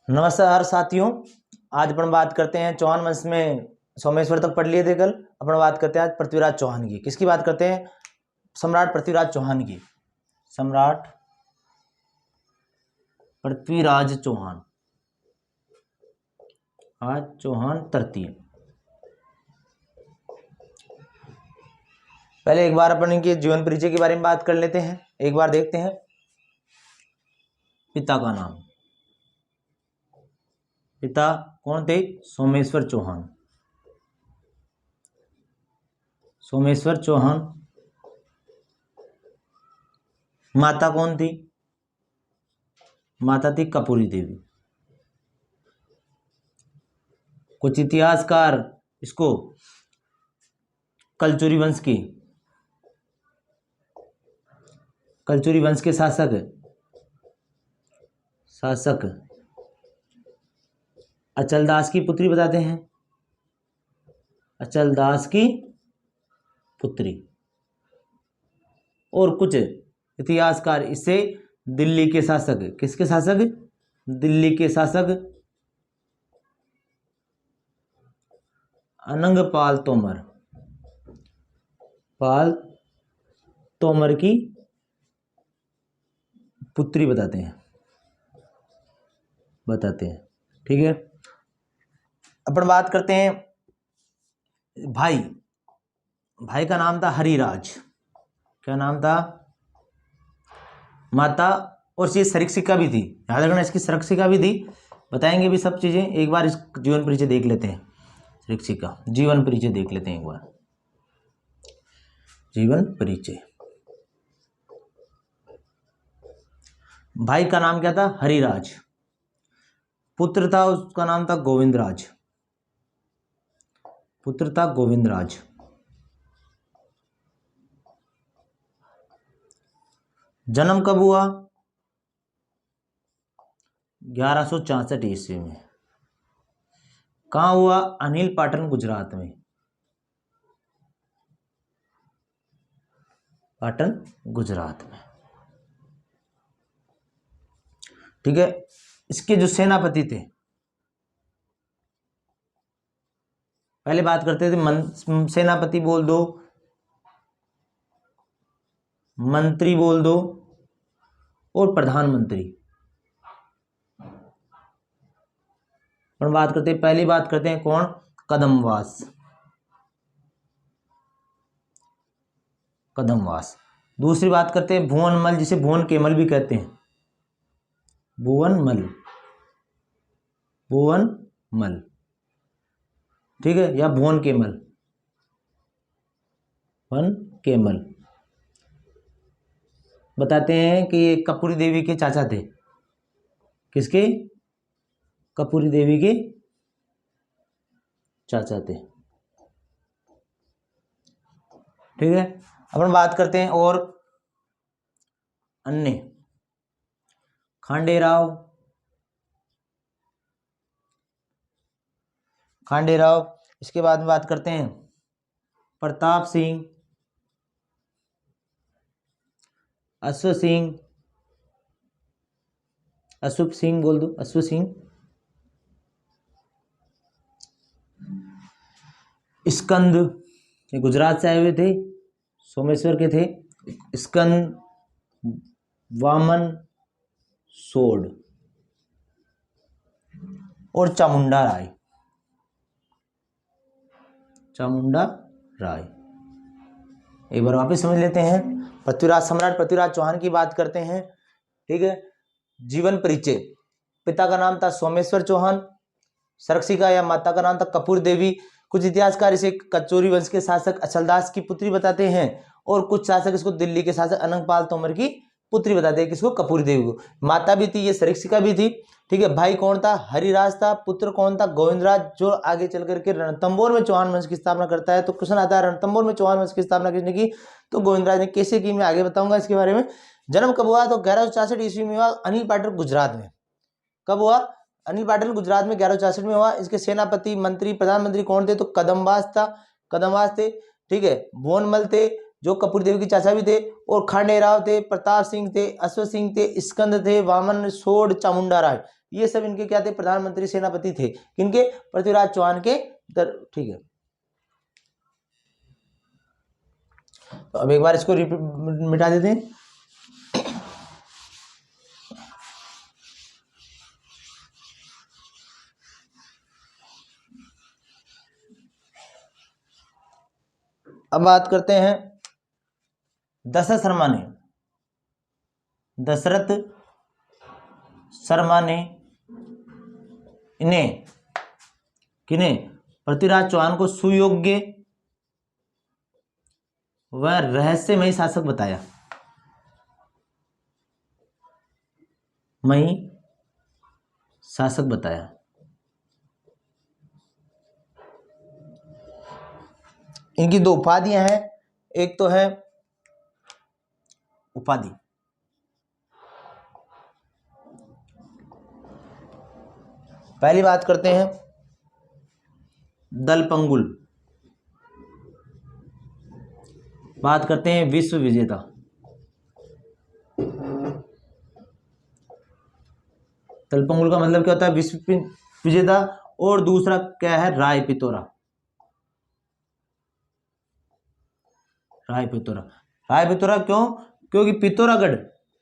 नमस्कार साथियों। आज अपन बात करते हैं चौहान वंश में सोमेश्वर तक पढ़ लिए थे कल। अपन बात करते हैं आज पृथ्वीराज चौहान की। किसकी बात करते हैं? सम्राट पृथ्वीराज चौहान की। सम्राट पृथ्वीराज चौहान, आज चौहान तृतीय। पहले एक बार अपन इनके जीवन परिचय के बारे में बात कर लेते हैं। एक बार देखते हैं। पिता का नाम, पिता कौन थे? सोमेश्वर चौहान। सोमेश्वर चौहान। माता कौन थी? माता थी कपूरी देवी। कुछ इतिहासकार इसको कलचुरी वंश के शासक अचलदास की पुत्री बताते हैं। अचलदास की पुत्री। और कुछ इतिहासकार इसे दिल्ली के शासक, किसके शासक? दिल्ली के शासक अनंगपाल तोमर की पुत्री बताते हैं। ठीक है। अपन बात करते हैं भाई का नाम था हरिराज। क्या नाम था? माता और ये शरीक्षिका भी थी, याद रखना इसकी शरीक्षिका भी थी। बताएंगे भी सब चीजें। एक बार इस जीवन परिचय देख लेते हैं। शरीक्षिका जीवन परिचय देख लेते हैं एक बार। जीवन परिचय। भाई का नाम क्या था? हरिराज। पुत्र था, उसका नाम था गोविंदराज। जन्म कब हुआ? 1164 ईस्वी में। कहाँ हुआ? अनिल पाटन, गुजरात में। ठीक है। इसके जो सेनापति थे, पहले बात करते थे सेनापति बोल दो, मंत्री बोल दो और प्रधानमंत्री। पर बात करते हैं, पहली बात करते हैं कौन? कदमवास। दूसरी बात करते हैं भुवनमल, जिसे भुवन केमल भी कहते हैं। भुवनमल, ठीक है, या भुवन केमल। बताते हैं कि ये कपूरी देवी के चाचा थे। किसके? कपूरी देवी के चाचा थे। ठीक है। अपन बात करते हैं और अन्य। खांडेराव। इसके बाद में बात करते हैं प्रताप सिंह, अश्व सिंह बोल दो, अश्व सिंह। स्कंद, ये गुजरात से आए हुए थे, सोमेश्वर के थे। स्कंद, वामन, सोड और चामुंडा राय। एक बार वापस समझ लेते हैं। सम्राट पृथ्वीराज चौहान की बात करते हैं। ठीक है। जीवन परिचय। पिता का नाम था सोमेश्वर चौहान। शरीक्षिका या माता का नाम था कपूर देवी। कुछ इतिहासकार इसे कचोरी वंश के शासक अचलदास की पुत्री बताते हैं और कुछ शासक इसको दिल्ली के शासक अनंगपाल तोमर की पुत्री बताते हैं। किसको? कपूरी देवी को। माता भी थी, ये शरीक्षिका भी थी। ठीक है। भाई कौन था? हरिराज था। पुत्र कौन था? गोविंदराज, जो आगे चल करके रणथंभौर में चौहान वंश की स्थापना करता है। तो क्वेश्चन आता है रणथंभौर में चौहान वंश की स्थापना किसने की? तो गोविंदराज ने। कैसे की, मैं आगे बताऊंगा इसके बारे में। जन्म कब हुआ? तो 1164 ईस्वी में हुआ। अनिल पाटन, गुजरात में। कब हुआ? अनिल पाटन, गुजरात में 1164 में हुआ। इसके सेनापति, मंत्री, प्रधानमंत्री कौन थे? तो कदमवास थे। ठीक है। भुवनमल थे, जो कपूर देवी की चाचा भी थे। और खांडेराव थे, प्रताप सिंह थे, अश्व सिंह थे, स्कंद थे, वामन, सोड, चामुंडा राय। ये सब इनके क्या थे, प्रधानमंत्री सेनापति थे, किनके, पृथ्वीराज चौहान के। ठीक है, तो अब एक बार इसको मिटा देते हैं। अब बात करते हैं दशरथ शर्मा ने, दशरथ शर्मा ने इन्हें किन्हें, पृथ्वीराज चौहान को सुयोग्य व रहस्यमयी शासक बताया, मई शासक बताया। इनकी दो उपाधियां हैं, एक तो है उपाधि, पहली बात करते हैं दलपंगुल, बात करते हैं विश्व विजेता, दलपंगुल का मतलब क्या होता है, विश्व विजेता। और दूसरा क्या है, राय पितोरा, राय पितोरा। राय पितोरा क्यों, क्योंकि पिथौरागढ़,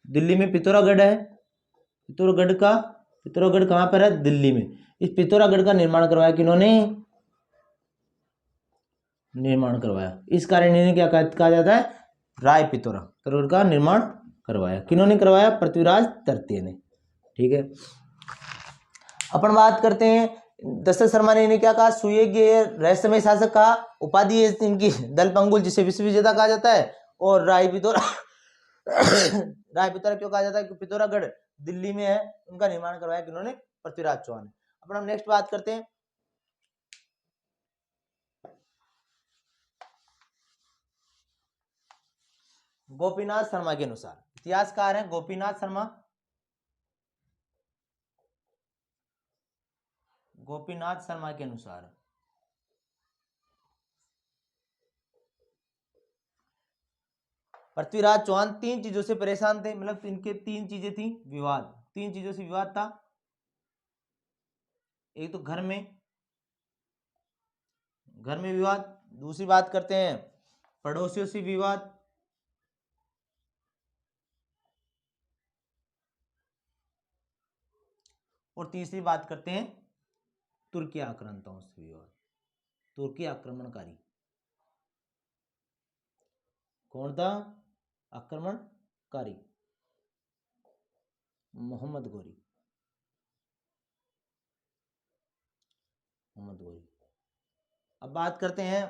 दिल्ली में पिथौरागढ़ है, पिथौरागढ़ कहां पर है, दिल्ली में। इस पिथौरागढ़ का निर्माण करवाया किन्होंने, निर्माण करवाया, इस कारण इन्हें क्या कहा जाता है, राय पिथौरा, पिथौरागढ़ का निर्माण करवाया। किन्होंने करवाया, पृथ्वीराज तृतीय ने। ठीक है, अपन बात करते हैं दशरथ शर्मा ने इन्हें क्या कहा, सुयोग्य रहस्यमय शासक कहा, उपाधि है इनकी दलपंगुल जिसे विश्व विजेता कहा जाता है, और राय पिथौरा राय पिथौरा क्यों कहा जाता है, क्योंकि पिथौरागढ़ दिल्ली में है, उनका निर्माण करवाया किन्होंने, पृथ्वीराज चौहान। अपन हम नेक्स्ट बात करते हैं गोपीनाथ शर्मा के अनुसार, इतिहासकार हैं गोपीनाथ शर्मा, गोपीनाथ शर्मा के अनुसार पृथ्वीराज चौहान तीन चीजों से परेशान थे, मतलब इनके तीन चीजें थी, विवाद, तीन चीजों से विवाद था। एक तो घर में विवाद, दूसरी बात करते हैं पड़ोसियों से विवाद, और तीसरी बात करते हैं तुर्की आक्रांताओं से विवाद। तुर्की आक्रमणकारी कौन था, आक्रमणकारी मोहम्मद गोरी, अब बात करते हैं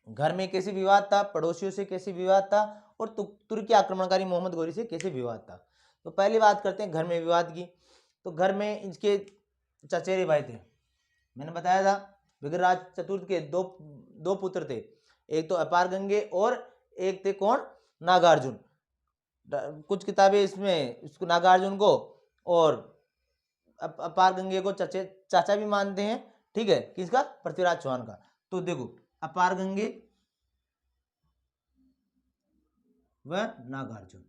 घर में कैसे विवाद था, पड़ोसियों से कैसे विवाद था, और तुर्की आक्रमणकारी मोहम्मद गोरी से कैसे विवाद था। तो पहली बात करते हैं घर में विवाद की। तो घर में इनके चचेरे भाई थे, मैंने बताया था विग्रहराज चतुर्थ के दो पुत्र थे, एक तो अपार गंगे और एक थे कौन, नागार्जुन। कुछ किताबें इसमें इसको नागार्जुन को और अपार गंगे को चाचा भी मानते हैं। ठीक है, किसका, पृथ्वीराज चौहान का। तो देखो अपार गंगे व नागार्जुन,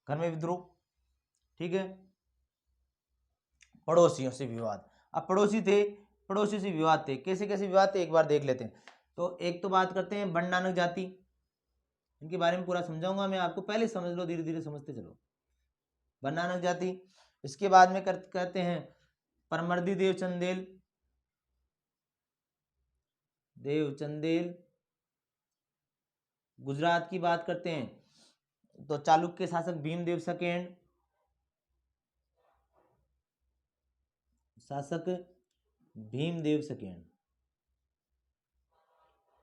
घर में विद्रोह। ठीक है, पड़ोसियों से विवाद, अब पड़ोसी से विवाद थे, कैसे कैसे विवाद थे एक बार देख लेते हैं। तो एक तो बात करते हैं बन नानक जाति, इनके बारे में पूरा समझाऊंगा मैं आपको, पहले समझ लो, धीरे धीरे समझते चलो। बन नानक जाति, इसके बाद में कहते हैं परमर्दी देवचंदेल, गुजरात की बात करते हैं तो चालुक्य शासक भीमदेव सेकेंड,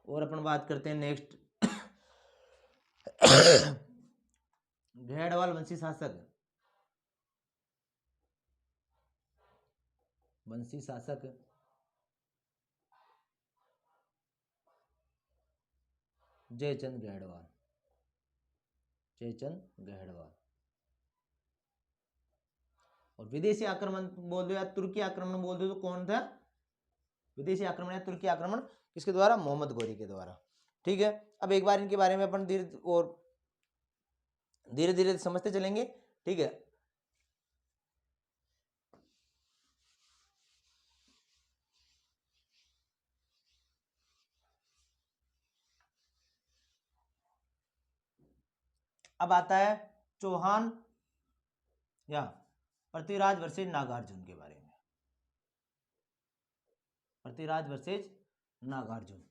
और अपन बात करते हैं नेक्स्ट घेड़वाल वंशी शासक जयचंद घेड़वाल। और विदेशी आक्रमण बोल दो या तुर्की आक्रमण बोल दो तो कौन था, विदेशी आक्रमण या तुर्की आक्रमण किसके द्वारा, मोहम्मद गोरी के द्वारा। ठीक है, अब एक बार इनके बारे में अपन धीरे और धीरे धीरे समझते चलेंगे, ठीक है। अब आता है चौहान या पृथ्वीराज वर्सेज नागार्जुन के बारे में। पृथ्वीराज वर्सेज नागार्जुन,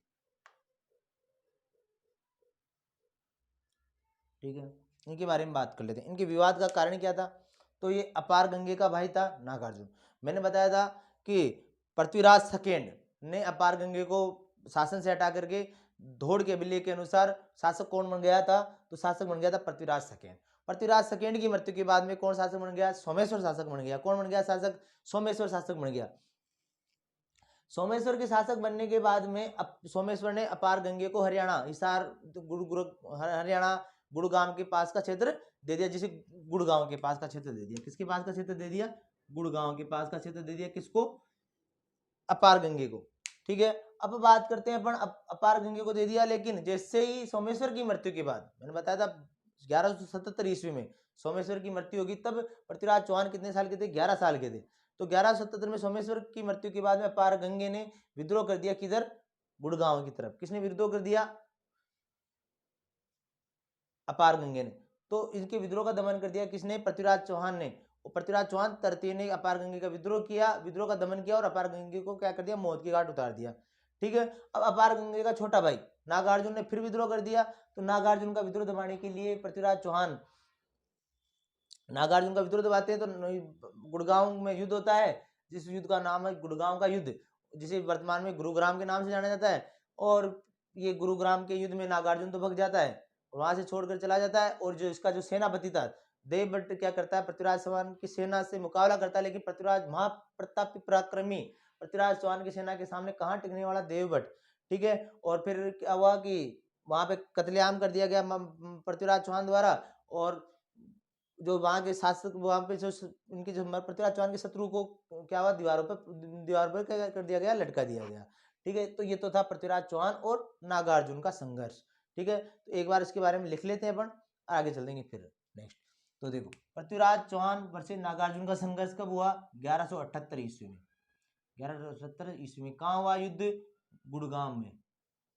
ठीक है, इनके बारे में बात कर लेते हैं। इनके विवाद का कारण क्या था? तो ये अपार गंगे का भाई था नागार्जुन। मैंने बताया था कि पृथ्वीराज सेकेंड ने अपार गंगे को शासन से हटा करके धोड़ के अभिलेख के अनुसार शासक कौन बन गया था? तो शासक बन गया था पृथ्वीराज सेकेंड। पृथ्वीराज सेकेंड की मृत्यु के बाद में कौन शासक बन गया? सोमेश्वर शासक बन गया। कौन बन गया शासक? सोमेश्वर शासक बन गया। सोमेश्वर के शासक बनने के बाद में सोमेश्वर ने अपार गंगे को हरियाणा, हिसार, हरियाणा गुड़गांव के पास का क्षेत्र दे दिया, जिसे गुड़गांव के पास का क्षेत्र दे दिया। किसके पास का क्षेत्र दे दिया? गुड़गांव के पास का क्षेत्र दे दिया। किसको? अपार गंगे को, ठीक है। अब बात करते हैं अपन, अपार गंगे को दे दिया, लेकिन जैसे ही सोमेश्वर की मृत्यु के बाद, मैंने बताया था 1177 ईस्वी में सोमेश्वर की मृत्यु होगी, तब पृथ्वीराज चौहान कितने साल के थे? 11 साल के थे। तो 1177 में सोमेश्वर की मृत्यु के बाद में अपार गंगे ने विद्रोह कर दिया। किधर? गुड़गांव की तरफ। किसने विद्रोह कर दिया? अपार गंगे ने। तो इनके विद्रोह का दमन कर दिया किसने? पृथ्वीराज चौहान ने। पृथ्वीराज चौहान तृतीय ने अपार गंगे का विद्रोह किया, विद्रोह का दमन किया और अपार गंगे को क्या कर दिया? मौत की घाट उतार दिया, ठीक है। अब अपार गंगे का छोटा भाई नागार्जुन ने फिर विद्रोह कर दिया। तो नागार्जुन का विद्रोह दबाने के लिए पृथ्वीराज चौहान नागार्जुन का विद्रोह दबाते हैं, तो गुड़गांव में युद्ध होता है, जिस युद्ध का नाम है गुड़गांव का युद्ध, जिसे वर्तमान में गुरुग्राम के नाम से जाना जाता है। और ये गुरुग्राम के युद्ध में नागार्जुन तो भग जाता है, वहां से छोड़कर चला जाता है। और जो इसका जो सेनापति था देवभट्ट क्या करता है? पृथ्वीराज चौहान की सेना से मुकाबला करता है, लेकिन पृथ्वीराज महाप्रतापी पराक्रमी पृथ्वीराज चौहान की सेना के सामने कहाँ टिकने वाला? देवभट्ट, ठीक है। और फिर क्या हुआ कि वहां पे कत्लेआम कर दिया गया पृथ्वीराज चौहान द्वारा। और जो वहां के शासक, वहां पे जो उनके जो पृथ्वीराज चौहान के शत्रु को क्या हुआ? दीवार पर क्या कर दिया गया? लटका दिया गया, ठीक है। तो ये तो था पृथ्वीराज चौहान और नागार्जुन का संघर्ष, ठीक है। तो एक बार इसके बारे में लिख लेते हैं अपन, आगे चल देंगे फिर नेक्स्ट। तो देखो, पृथ्वीराज चौहान वर्सेस नागार्जुन का संघर्ष कब हुआ? 1178 ईस्वी में। 1178 ईस्वी में कहाँ हुआ युद्ध? गुड़गांव में।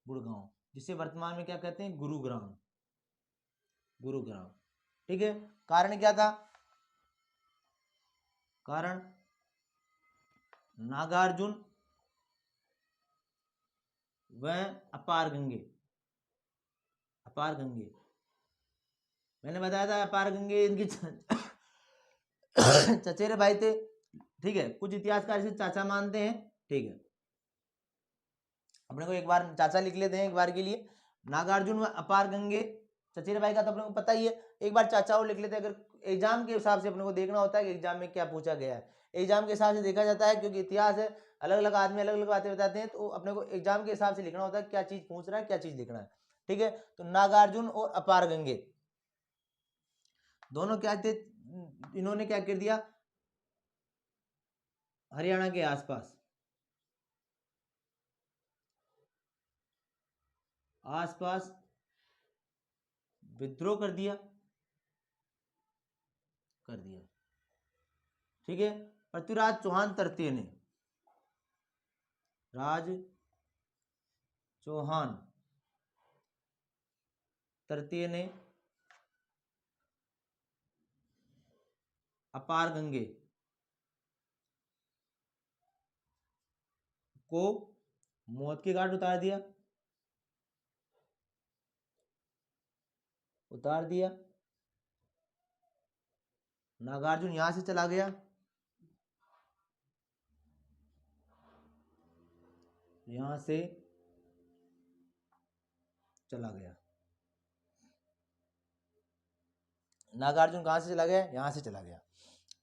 गुड़गांव, जिसे वर्तमान में क्या कहते हैं? गुरुग्राम। गुरुग्राम, ठीक है। कारण क्या था? कारण नागार्जुन व अपार गंगे। अपार गंगे, मैंने बताया था अपार गंगे इनकी चचेरे भाई थे, ठीक है। कुछ इतिहासकार इसे चाचा मानते हैं, ठीक है। अपने को एक बार चाचा लिख लेते हैं एक बार के लिए। नागार्जुन व अपार गंगे चचेरे भाई का तो अपने को पता ही है, एक बार चाचाओ लिख लेते हैं। अगर एग्जाम के हिसाब से अपने को देखना होता है कि एग्जाम में क्या पूछा गया है, एग्जाम के हिसाब से देखा जाता है, क्योंकि इतिहास है, अलग अलग आदमी अलग अलग बातें बताते हैं, तो अपने को एग्जाम के हिसाब से लिखना होता है क्या चीज पूछ रहा है, क्या चीज लिखना है, ठीक है। तो नागार्जुन और अपार गंगे दोनों क्या थे? इन्होंने क्या कर दिया? हरियाणा के आसपास आसपास विद्रोह कर दिया, ठीक है। पृथ्वीराज चौहान तृतीय ने, राज चौहान तृतीय ने अपार गंगे को मौत के घाट उतार दिया, नागार्जुन यहां से चला गया, यहां से चला गया। नागार्जुन कहां से चला गया? यहां से चला गया।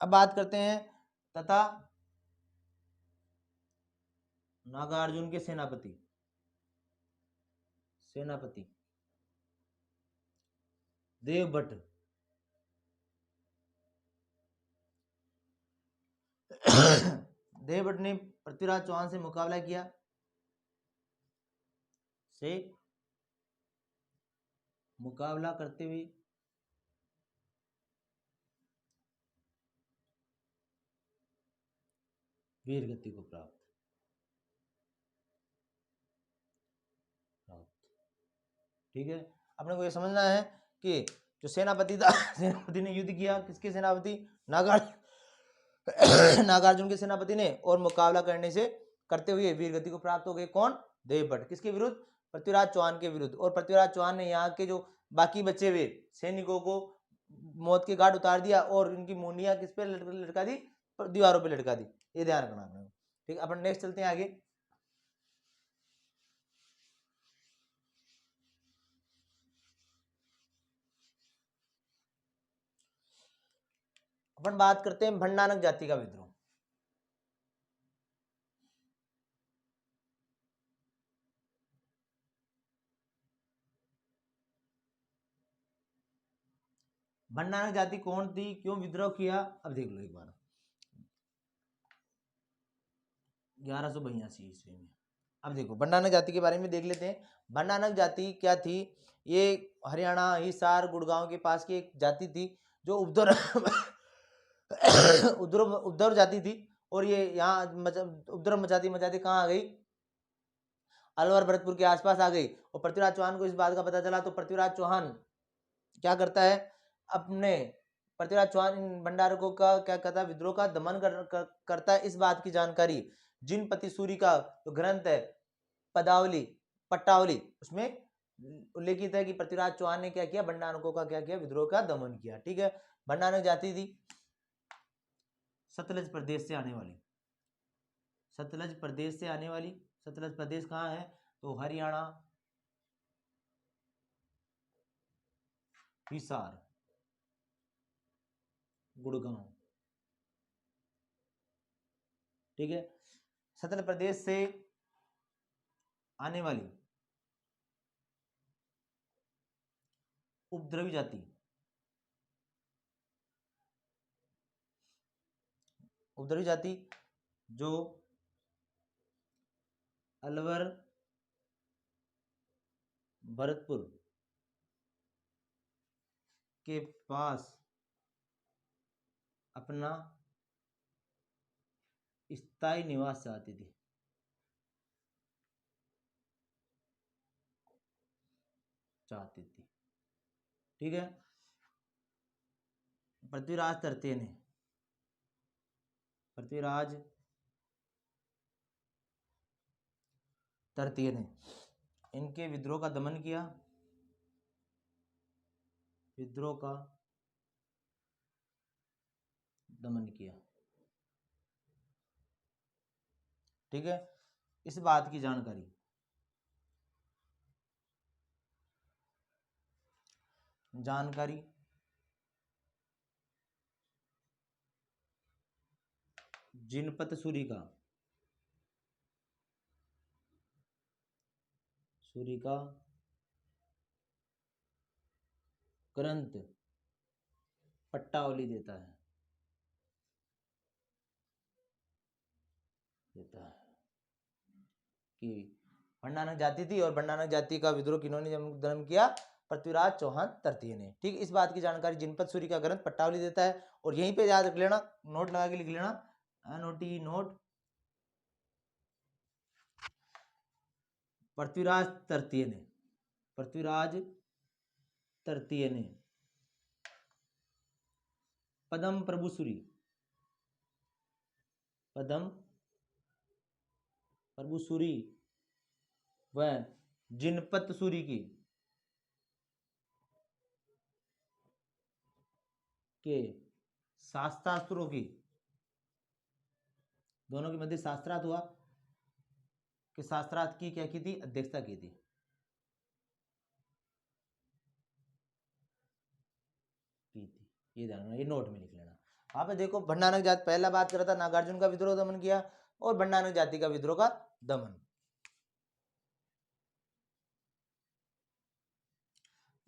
अब बात करते हैं तथा नागार्जुन के सेनापति देवभट्ट। देवभट्ट ने पृथ्वीराज चौहान से मुकाबला किया, करते हुए वीर गति को प्राप्त। ठीक है, अपने को ये समझना है कि जो सेनापति था सेनापति ने युद्ध किया, किसके सेनापति? नागार्जुन के सेनापति ने, और मुकाबला करते हुए वीर गति को प्राप्त हो गए। कौन? देवभट्ट। किसके विरुद्ध? पृथ्वीराज चौहान के विरुद्ध। और पृथ्वीराज चौहान ने यहाँ के जो बाकी बचे हुए सैनिकों को मौत के घाट उतार दिया और इनकी मुंडियां किस पे लटका दी? दीवारों पे लटका दी। ये ध्यान रखना आपने। ठीक, अपन नेक्स्ट चलते हैं आगे। अपन बात करते हैं भंडानक जाति का विद्रोह। भंडानक जाति कौन थी, क्यों विद्रोह किया? अब देख लो एक बार। 1182 ईस्वी में। अब देखो भंडानक जाति के बारे में देख लेते हैं। भंडानक जाति क्या थी? ये हरियाणा, हिसार, गुड़गांव के पास की एक जाति थी जो उपद्रव उपद्रव जाति थी। और ये यहाँ उपद्रव मचाती कहाँ आ गई? अलवर भरतपुर के आसपास आ गई। और पृथ्वीराज चौहान को इस बात का पता चला तो पृथ्वीराज चौहान क्या करता है? अपने पृथ्वीराज चौहान इन भंडारकों का क्या कहता है? विद्रोह का दमन करता है। इस बात की जानकारी जिनपति सूरी का जो ग्रंथ है पट्टावली, उसमें उल्लेखित है कि पृथ्वीराज चौहान ने क्या किया? भंडारकों का क्या किया? विद्रोह का दमन किया। ठीक है, भंडारक जाति थी सतलज प्रदेश से आने वाली। सतलज प्रदेश से आने वाली। सतलज प्रदेश कहाँ है? तो हरियाणा, हिसार, गुड़गांव। ठीक है, सतलज प्रदेश से आने वाली उपद्रवी जाति, उपद्रवी जाति जो अलवर भरतपुर के पास अपना स्थायी निवास चाहती थी। ठीक है, पृथ्वीराज तृतीय ने इनके विद्रोह का दमन किया। ठीक है, इस बात की जानकारी जिनपत सूरी का ग्रंथ पट्टावली देता है। कि भंडानक जाति थी और भंडानक जाति का विद्रोह किन्होंने दमन किया? पृथ्वीराज चौहान तृतीय ने। ठीक, इस बात की जानकारी जिनपत सूरी का ग्रंथ पट्टावली देता है। और यहीं पे याद रख लेना, नोट लगा के लिख लेना, नोट पृथ्वीराज तृतीय ने पदम प्रभु सूरी व जिनपत सूरी के शास्त्रास्त्रों की, दोनों के मध्य शास्त्रार्थ हुआ कि शास्त्रार्थ की क्या की थी? अध्यक्षता की थी। ये ध्यान रखना, ये नोट में लिख लेना। वहां पे देखो भंडानक जाति पहला बात कर रहा था, नागार्जुन का विद्रोह दमन किया और भंडानक जाति का विद्रोह का दमन।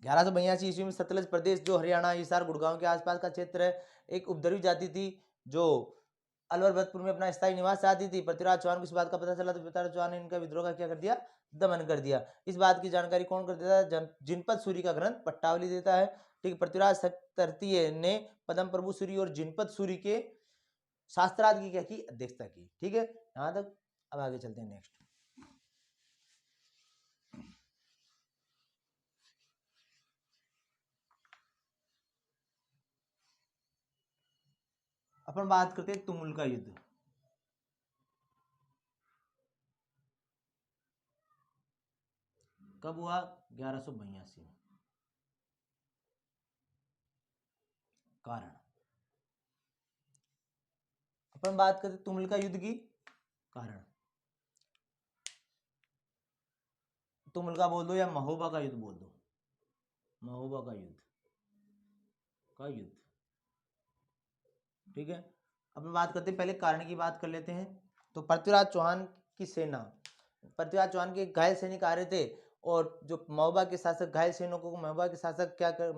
1182 ईस्वी में सतलज प्रदेश जो हरियाणा, हिसार, गुड़गांव के आसपास का क्षेत्र है, एक उपद्रवी जाति थी जो अलवर भरतपुर में अपना स्थायी निवास चाहती थी। पृथ्वीराज चौहान को इस बात का पता चला तो पृथ्वीराज चौहान ने इनका विद्रोह का क्या कर दिया? दमन कर दिया। इस बात की जानकारी कौन कर देता है? जिनपत सूरी का ग्रंथ पट्टावली देता है। ठीक, पृथ्वीराज तृतीय ने पदम प्रभु सूरी और जिनपत सूरी के शास्त्रार्थ की क्या की, अध्यक्षता की। ठीक है, यहाँ तक। अब आगे चलते हैं नेक्स्ट। अपन बात करते हैं तुमुल का युद्ध। कब हुआ? 1182 में। कारण, अपन बात करते हैं तुमुल का युद्ध की कारण। तुमुल का बोल दो या महोबा का युद्ध बोल दो, महोबा का युद्ध, ठीक है। अपन बात करते हैं, पहले कारण की बात कर लेते हैं। तो पृथ्वीराज चौहान की सेना, पृथ्वीराज चौहान के घायल सैनिक आ रहे थे, और जो महोबा के शासक, घायल सैनिकों को महोबा के शासक क्या कर,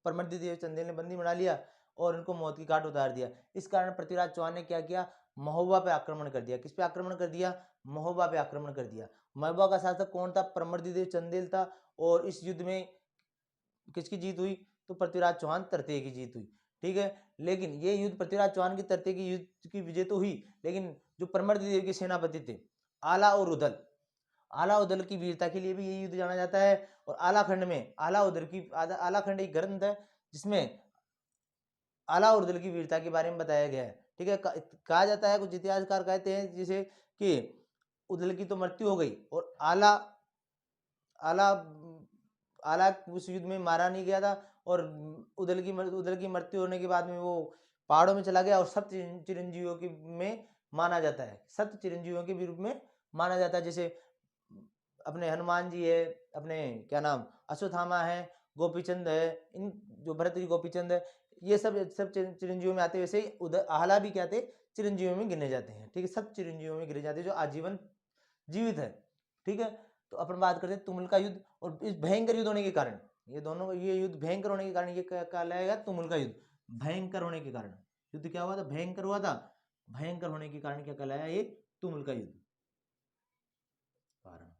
परमर्दी देव चंदेल ने बंदी बना लिया और उनको मौत की घाट उतार दिया। इस कारण पृथ्वीराज चौहान ने क्या किया, महोबा पे आक्रमण कर दिया। किस पे आक्रमण कर दिया? महोबा पे आक्रमण कर दिया। महोबा का शासक कौन था? परमर्दी देव चंदेल था। और इस युद्ध में किसकी जीत हुई? तो पृथ्वीराज चौहान तृतीय की जीत हुई। ठीक है, लेकिन ये युद्ध पृथ्वीराज चौहान की तृतीय की युद्ध की विजय तो हुई, लेकिन जो परमर्दी देव के सेनापति थे आला और उदल, आला उदल की वीरता के लिए भी ये युद्ध जाना जाता है। और आलाखंड में आलाखंड एक ग्रंथ है जिसमें आला और उदल की वीरता के बारे में बताया गया है। ठीक है, कहा जाता है, कुछ इतिहासकार कहते हैं जैसे कि उदल की तो मृत्यु हो गई और आला आला आला उस युद्ध में मारा नहीं गया था, और उदल की मृत्यु होने के बाद में वो पहाड़ों में चला गया और सप्त चिरंजीवियों के में माना जाता है, सप्त चिरंजीवियों के रूप में माना जाता है। जैसे अपने हनुमान जी है, अपने क्या नाम अश्वत्थामा है, गोपीचंद है, इन जो भरत जी गोपीचंद है, ये सब चिरंजीवियों में आते। वैसे ही आला भी क्या थे? चिरंजीवियों में गिने जाते हैं। ठीक है, सब चिरंजीवियों में गिने जाते हैं जो आजीवन जीवित है। ठीक है, तो अपन बात करते हैं तुमुल का युद्ध। और इस भयंकर युद्ध होने के कारण, ये युद्ध भयंकर होने के कारण ये कहलाएगा तुमुल का युद्ध। भयंकर होने के कारण युद्ध क्या हुआ था? भयंकर हुआ था। भयंकर होने के कारण क्या कहलाया? ये तुमुल का युद्ध। कारण,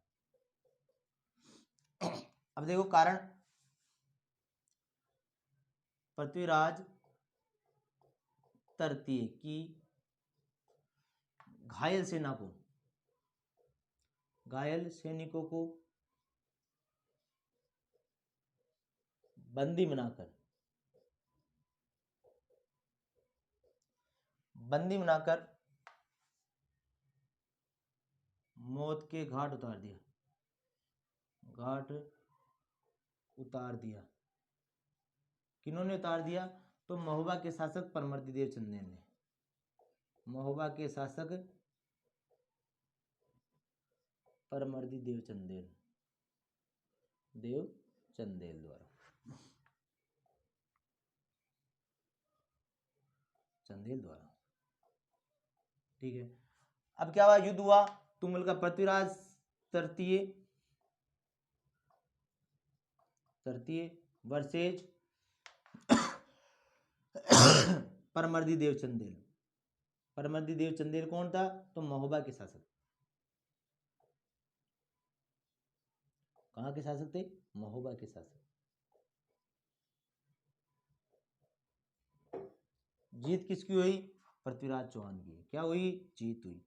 अब देखो कारण, पृथ्वीराज तृतीय की घायल सैनिकों को बंदी बनाकर मौत के घाट उतार दिया। किन्होंने उतार दिया? तो महोबा के शासक परमर्दी देव चंदेल ने। महोबा के शासक परमर्दी देव चंदेल द्वारा, ठीक है। अब क्या हुआ? युद्ध हुआ तुमुल का। पृथ्वीराज तृतीय वर्सेज परमर्दी देव चंदेल। परमर्दी देव चंदेल कौन था? तो महोबा के शासक। कहाँ के शासक थे? महोबा के शासक। जीत किसकी हुई? पृथ्वीराज चौहान की। क्या हुई? जीत हुई।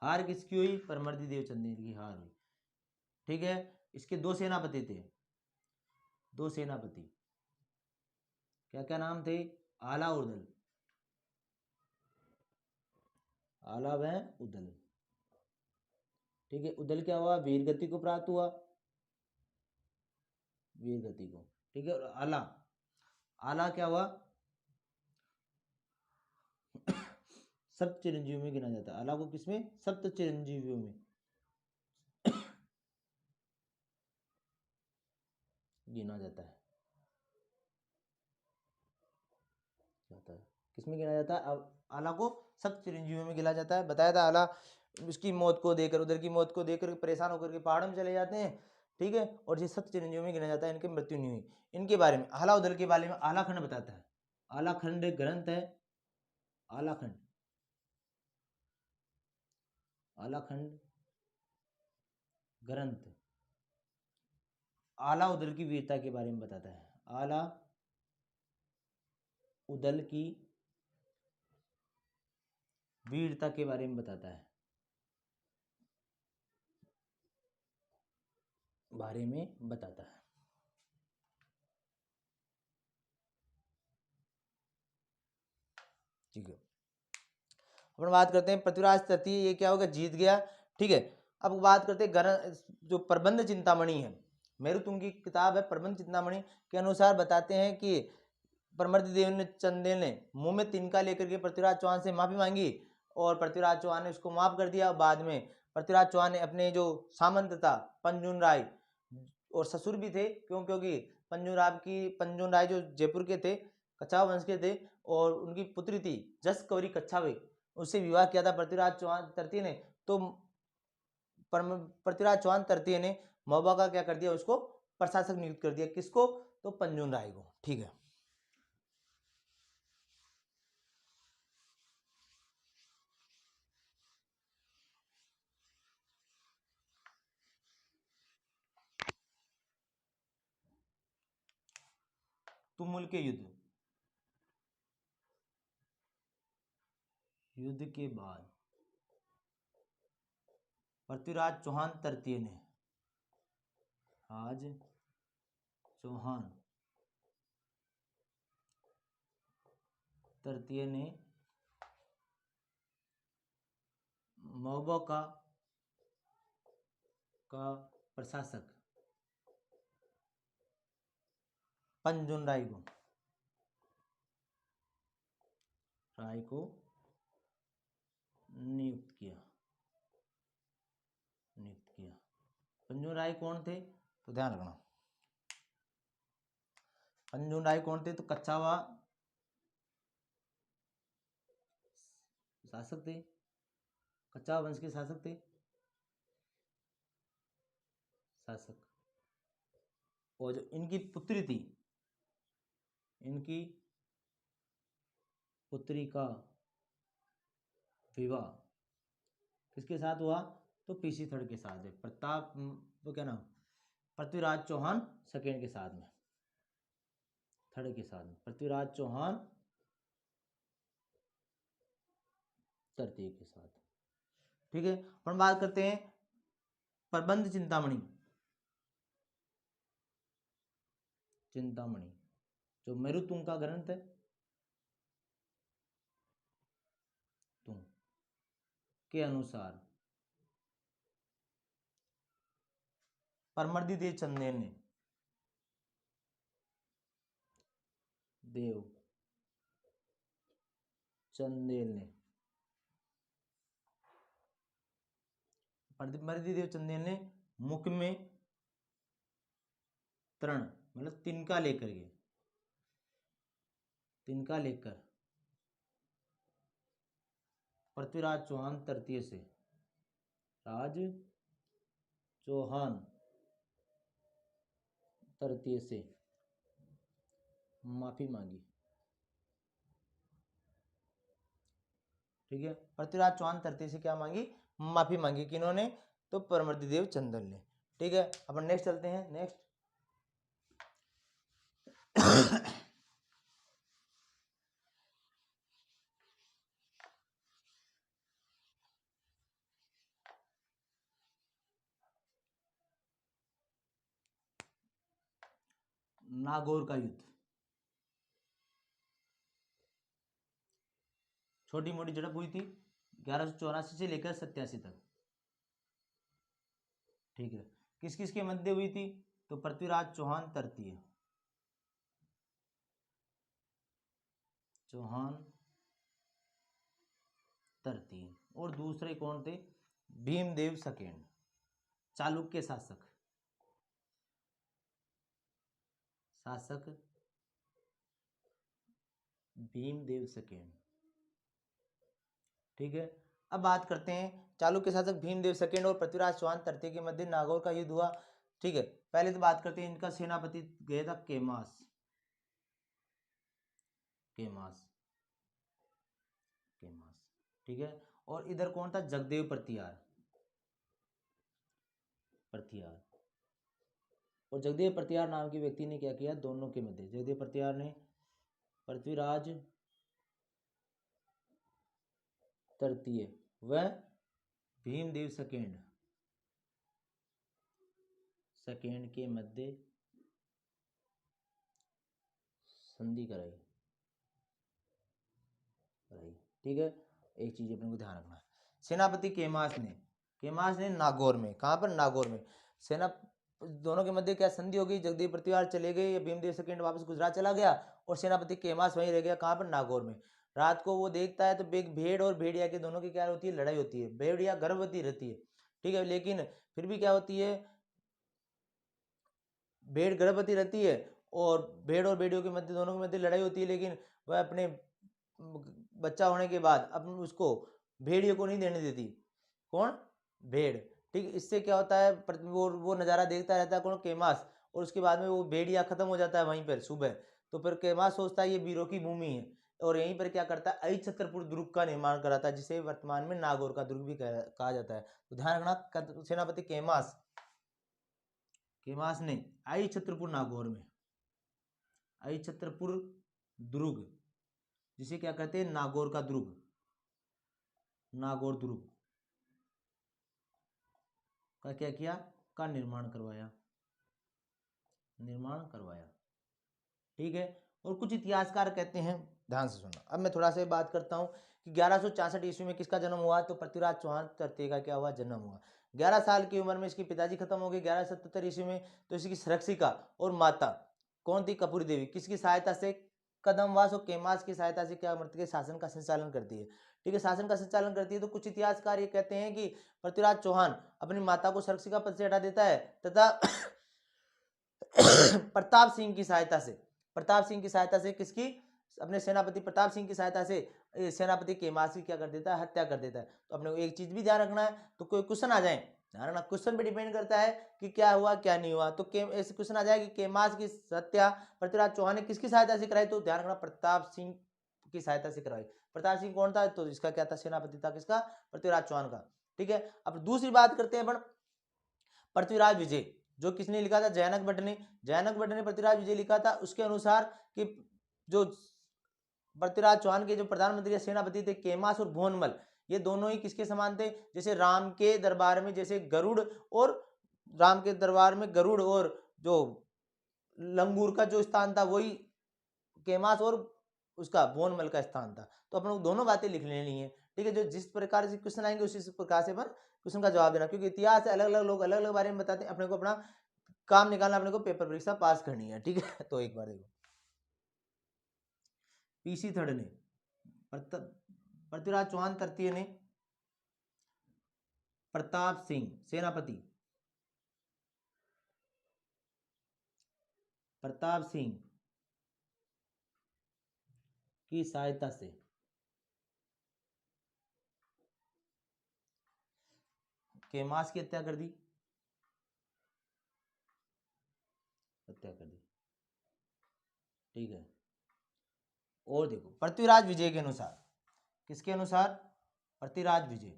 हार किसकी हुई? परमर्दी देव चंदेल की हार हुई। ठीक है, इसके दो सेनापति थे, क्या क्या नाम थे? आला उदल, आला व उदल। ठीक है, उदल क्या हुआ? वीरगति को प्राप्त हुआ, ठीक है। और आला क्या हुआ? सप्त चिरंजीवियों में गिना जाता है। आला को किसमें? सप्त चिरंजीवियों में गिना जाता है। किसमें गिना जाता है? अब आला को सप्त चिरंजीवियों में गिना जाता है। बताया था, आला उसकी मौत को देकर, उधर की मौत को देकर परेशान होकर के पहाड़ में चले जाते हैं। ठीक है, और ये सप्त चिरंजीवियों में गिना जाता है। इनकी मृत्यु नहीं हुई। इनके बारे में, आला उदल के बारे में आलाखंड बताता है। आलाखंड ग्रंथ है, आलाखंड ग्रंथ आला उदल की वीरता के बारे में बताता है। आला उदल की वीरता के बारे में बताता है, बारे में बताता है। ठीक है, अपन बात करते हैं पृथ्वीराज तृतीय, ये क्या होगा, जीत गया। ठीक है, अब बात करते हैं जो प्रबंध चिंतामणि है, मेरुतुंग की किताब है प्रबंध चिंतामणि के अनुसार बताते हैं कि परमर्दिदेव ने चंदेल ने मुंह में तिनका लेकर के पृथ्वीराज चौहान से माफी मांगी और पृथ्वीराज चौहान ने उसको माफ कर दिया। बाद में पृथ्वीराज चौहान ने अपने जो सामंत था पंजुन राय और ससुर भी थे, क्योंकि पंजुन राय जो जयपुर के थे, कछावा वंश के थे, और उनकी पुत्री थी जस कौरी कछावे, उससे विवाह किया था पृथ्वीराज चौहान तृतीय ने। तो पृथ्वीराज चौहान तृतीय ने महोबा का क्या कर दिया, उसको प्रशासक नियुक्त कर दिया। किसको, तो पंजुन राय को। ठीक है, तुमुल के युद्ध के बाद पृथ्वीराज चौहान तृतीय ने आज चौहान तृतीय ने महोबा का प्रशासक पंजुन राय को नियुक्त किया। पंजुन राय कौन थे, तो ध्यान रखना, पंजुन राय कौन थे, तो कछावा शासक थे, कछावा वंश के शासक थे, और जो इनकी पुत्री थी, इनकी पुत्री का विवाह किसके साथ हुआ, तो पीसी थर्ड के साथ है, प्रताप वो क्या नाम, पृथ्वीराज चौहान सेकेंड के साथ में, थर्ड के साथ में पृथ्वीराज चौहान तृतीय के साथ। ठीक है, अपन बात करते हैं प्रबंध चिंतामणि जो मेरुतुंग का ग्रंथ है, तुंग के अनुसार परमर्दिदेव चंदेल ने परमर्दिदेव चंदेल ने मुख में तृण मतलब तिनका लेकर पृथ्वीराज चौहान तृतीय से माफी मांगी। ठीक है, पृथ्वीराज चौहान तृतीय से क्या मांगी, माफी मांगी। किन्होंने, तो परमर्दिदेव चंदेल ने। ठीक है, अपन नेक्स्ट चलते हैं। नेक्स्ट नागौर का युद्ध, छोटी मोटी झड़प हुई थी 1184 से लेकर 87 तक। ठीक है, किस किस के मध्य हुई थी, तो पृथ्वीराज चौहान तृतीय और दूसरे कौन थे, भीमदेव सेकेंड, चालुक्य शासक भीमदेव सेकेंड। ठीक है, अब बात करते हैं चालुक्य शासक भीमदेव सेकेंड और पृथ्वीराज चौहान तृतीय के मध्य नागौर का युद्ध हुआ। ठीक है, पहले तो बात करते हैं, इनका सेनापति गया था केमास। ठीक है, और इधर कौन था, जगदेव प्रतिहार। और जगदेव प्रतिहार नाम के व्यक्ति ने क्या किया, दोनों के मध्य, जगदेव प्रतिहार ने पृथ्वीराज तृतीय व भीमदेव सेकेंड के मध्य संधि कराई। ठीक है, एक चीज अपने को ध्यान रखना है। सेनापति केमास ने नागौर में, कहां पर? नागौर में। सेना दोनों के मध्य क्या संधि हो गई? जगदेव प्रतिहार चले गए, भीमदेव सेकेंड वापस गुजरात चला गया और सेनापति केमास वहीं रह गया। कहां पर? नागौर में। रात को वो देखता है तो भेड़ और भेड़िया के दोनों की क्या होती है? लड़ाई होती है। भेड़िया गर्भवती रहती है, ठीक है, लेकिन फिर भी क्या होती है? भेड़ गर्भवती रहती है और भेड़ और भेड़ियों के मध्य, दोनों के मध्य लड़ाई होती है, लेकिन वह अपने बच्चा होने के बाद अपन उसको भेड़ियों को नहीं देने देती। कौन? भेड़। ठीक, इससे क्या होता है? वो नज़ारा देखता रहता है कौन? केमास। और उसके बाद में वो भेड़िया खत्म हो जाता है वहीं पर सुबह। तो फिर केमास सोचता है ये वीरों की भूमि है और यहीं पर क्या करता है? अहिछत्रपुर दुर्ग का निर्माण कराता है, जिसे वर्तमान में नागौर का दुर्ग भी कहा जाता है। तो ध्यान रखना, सेनापति केमास ने अहिछत्रपुर नागौर में, अहिछत्रपुर दुर्ग, जिसे क्या कहते हैं? नागौर का दुर्ग, नागौर दुर्ग का क्या किया? का निर्माण करवाया। ठीक है, और कुछ इतिहासकार कहते हैं, ध्यान से सुनना। अब मैं थोड़ा सा बात करता हूं कि 1164 ईस्वी में किसका जन्म हुआ? तो पृथ्वीराज चौहान तृतीय का क्या हुआ? जन्म हुआ। 11 साल की उम्र में इसके पिताजी खत्म हो गए 1177 ईस्वी में। तो इसकी संरक्षिका और माता कौन थी? कपूरी देवी। किसकी सहायता से? कदमवास और केमास की सहायता से क्या करती है? शासन का संचालन करती है। ठीक है, शासन का संचालन करती है। तो कुछ इतिहासकार ये कहते हैं कि पृथ्वीराज चौहान अपनी माता को संरक्षिका पद से हटा देता है तथा प्रताप सिंह की सहायता से, किसकी? अपने सेनापति प्रताप सिंह की सहायता से सेनापति केमास की क्या कर देता है? हत्या कर देता है। तो अपने को एक चीज भी ध्यान रखना है, तो कोई क्वेश्चन आ जाए, ध्यान रखना, क्वेश्चन पे डिपेंड करता है कि क्या हुआ क्या नहीं हुआ। तो ऐसे क्वेश्चन आ जाए कि केमास की हत्या पृथ्वीराज चौहान ने किसकी सहायता से कराई? तो ध्यान रखना, प्रताप सिंह की सहायता से कराई। प्रताप सिंह कौन था? तो इसका क्या था? सेनापति था। किसका? पृथ्वीराज चौहान का। ठीक है, अब दूसरी बात करते हैं अपन पृथ्वीराज विजय, जो किसने लिखा था? जयानक भट्ट ने पृथ्वीराज विजय लिखा था। उसके अनुसार कि जो पृथ्वीराज चौहान के जो प्रधानमंत्री या सेनापति थे केमास और भुवनमल, ये दोनों ही किसके समान थे? जैसे राम के दरबार में जैसे गरुड़ और जो लंगूर का जो स्थान था वही केमास और उसका भुवनमल का स्थान था। तो अपन को दोनों बातें लिख लेनी है। ठीक है, जो जिस प्रकार से क्वेश्चन आएंगे उसी प्रकार से अपन क्वेश्चन का जवाब देना, क्योंकि इतिहास अलग अलग लोग अलग अलग बारे में बताते हैं। अपने को अपना काम निकालना, अपने को पेपर परीक्षा पास करनी है। ठीक है, तो एक बार देखो, पीसी थर्ड ने, पृथ्वीराज चौहान तृतीय ने प्रताप सिंह सेनापति, प्रताप सिंह की सहायता से केमास की हत्या कर दी। ठीक है, और देखो पृथ्वीराज विजय के अनुसार, किसके अनुसार? पृथ्वीराज विजय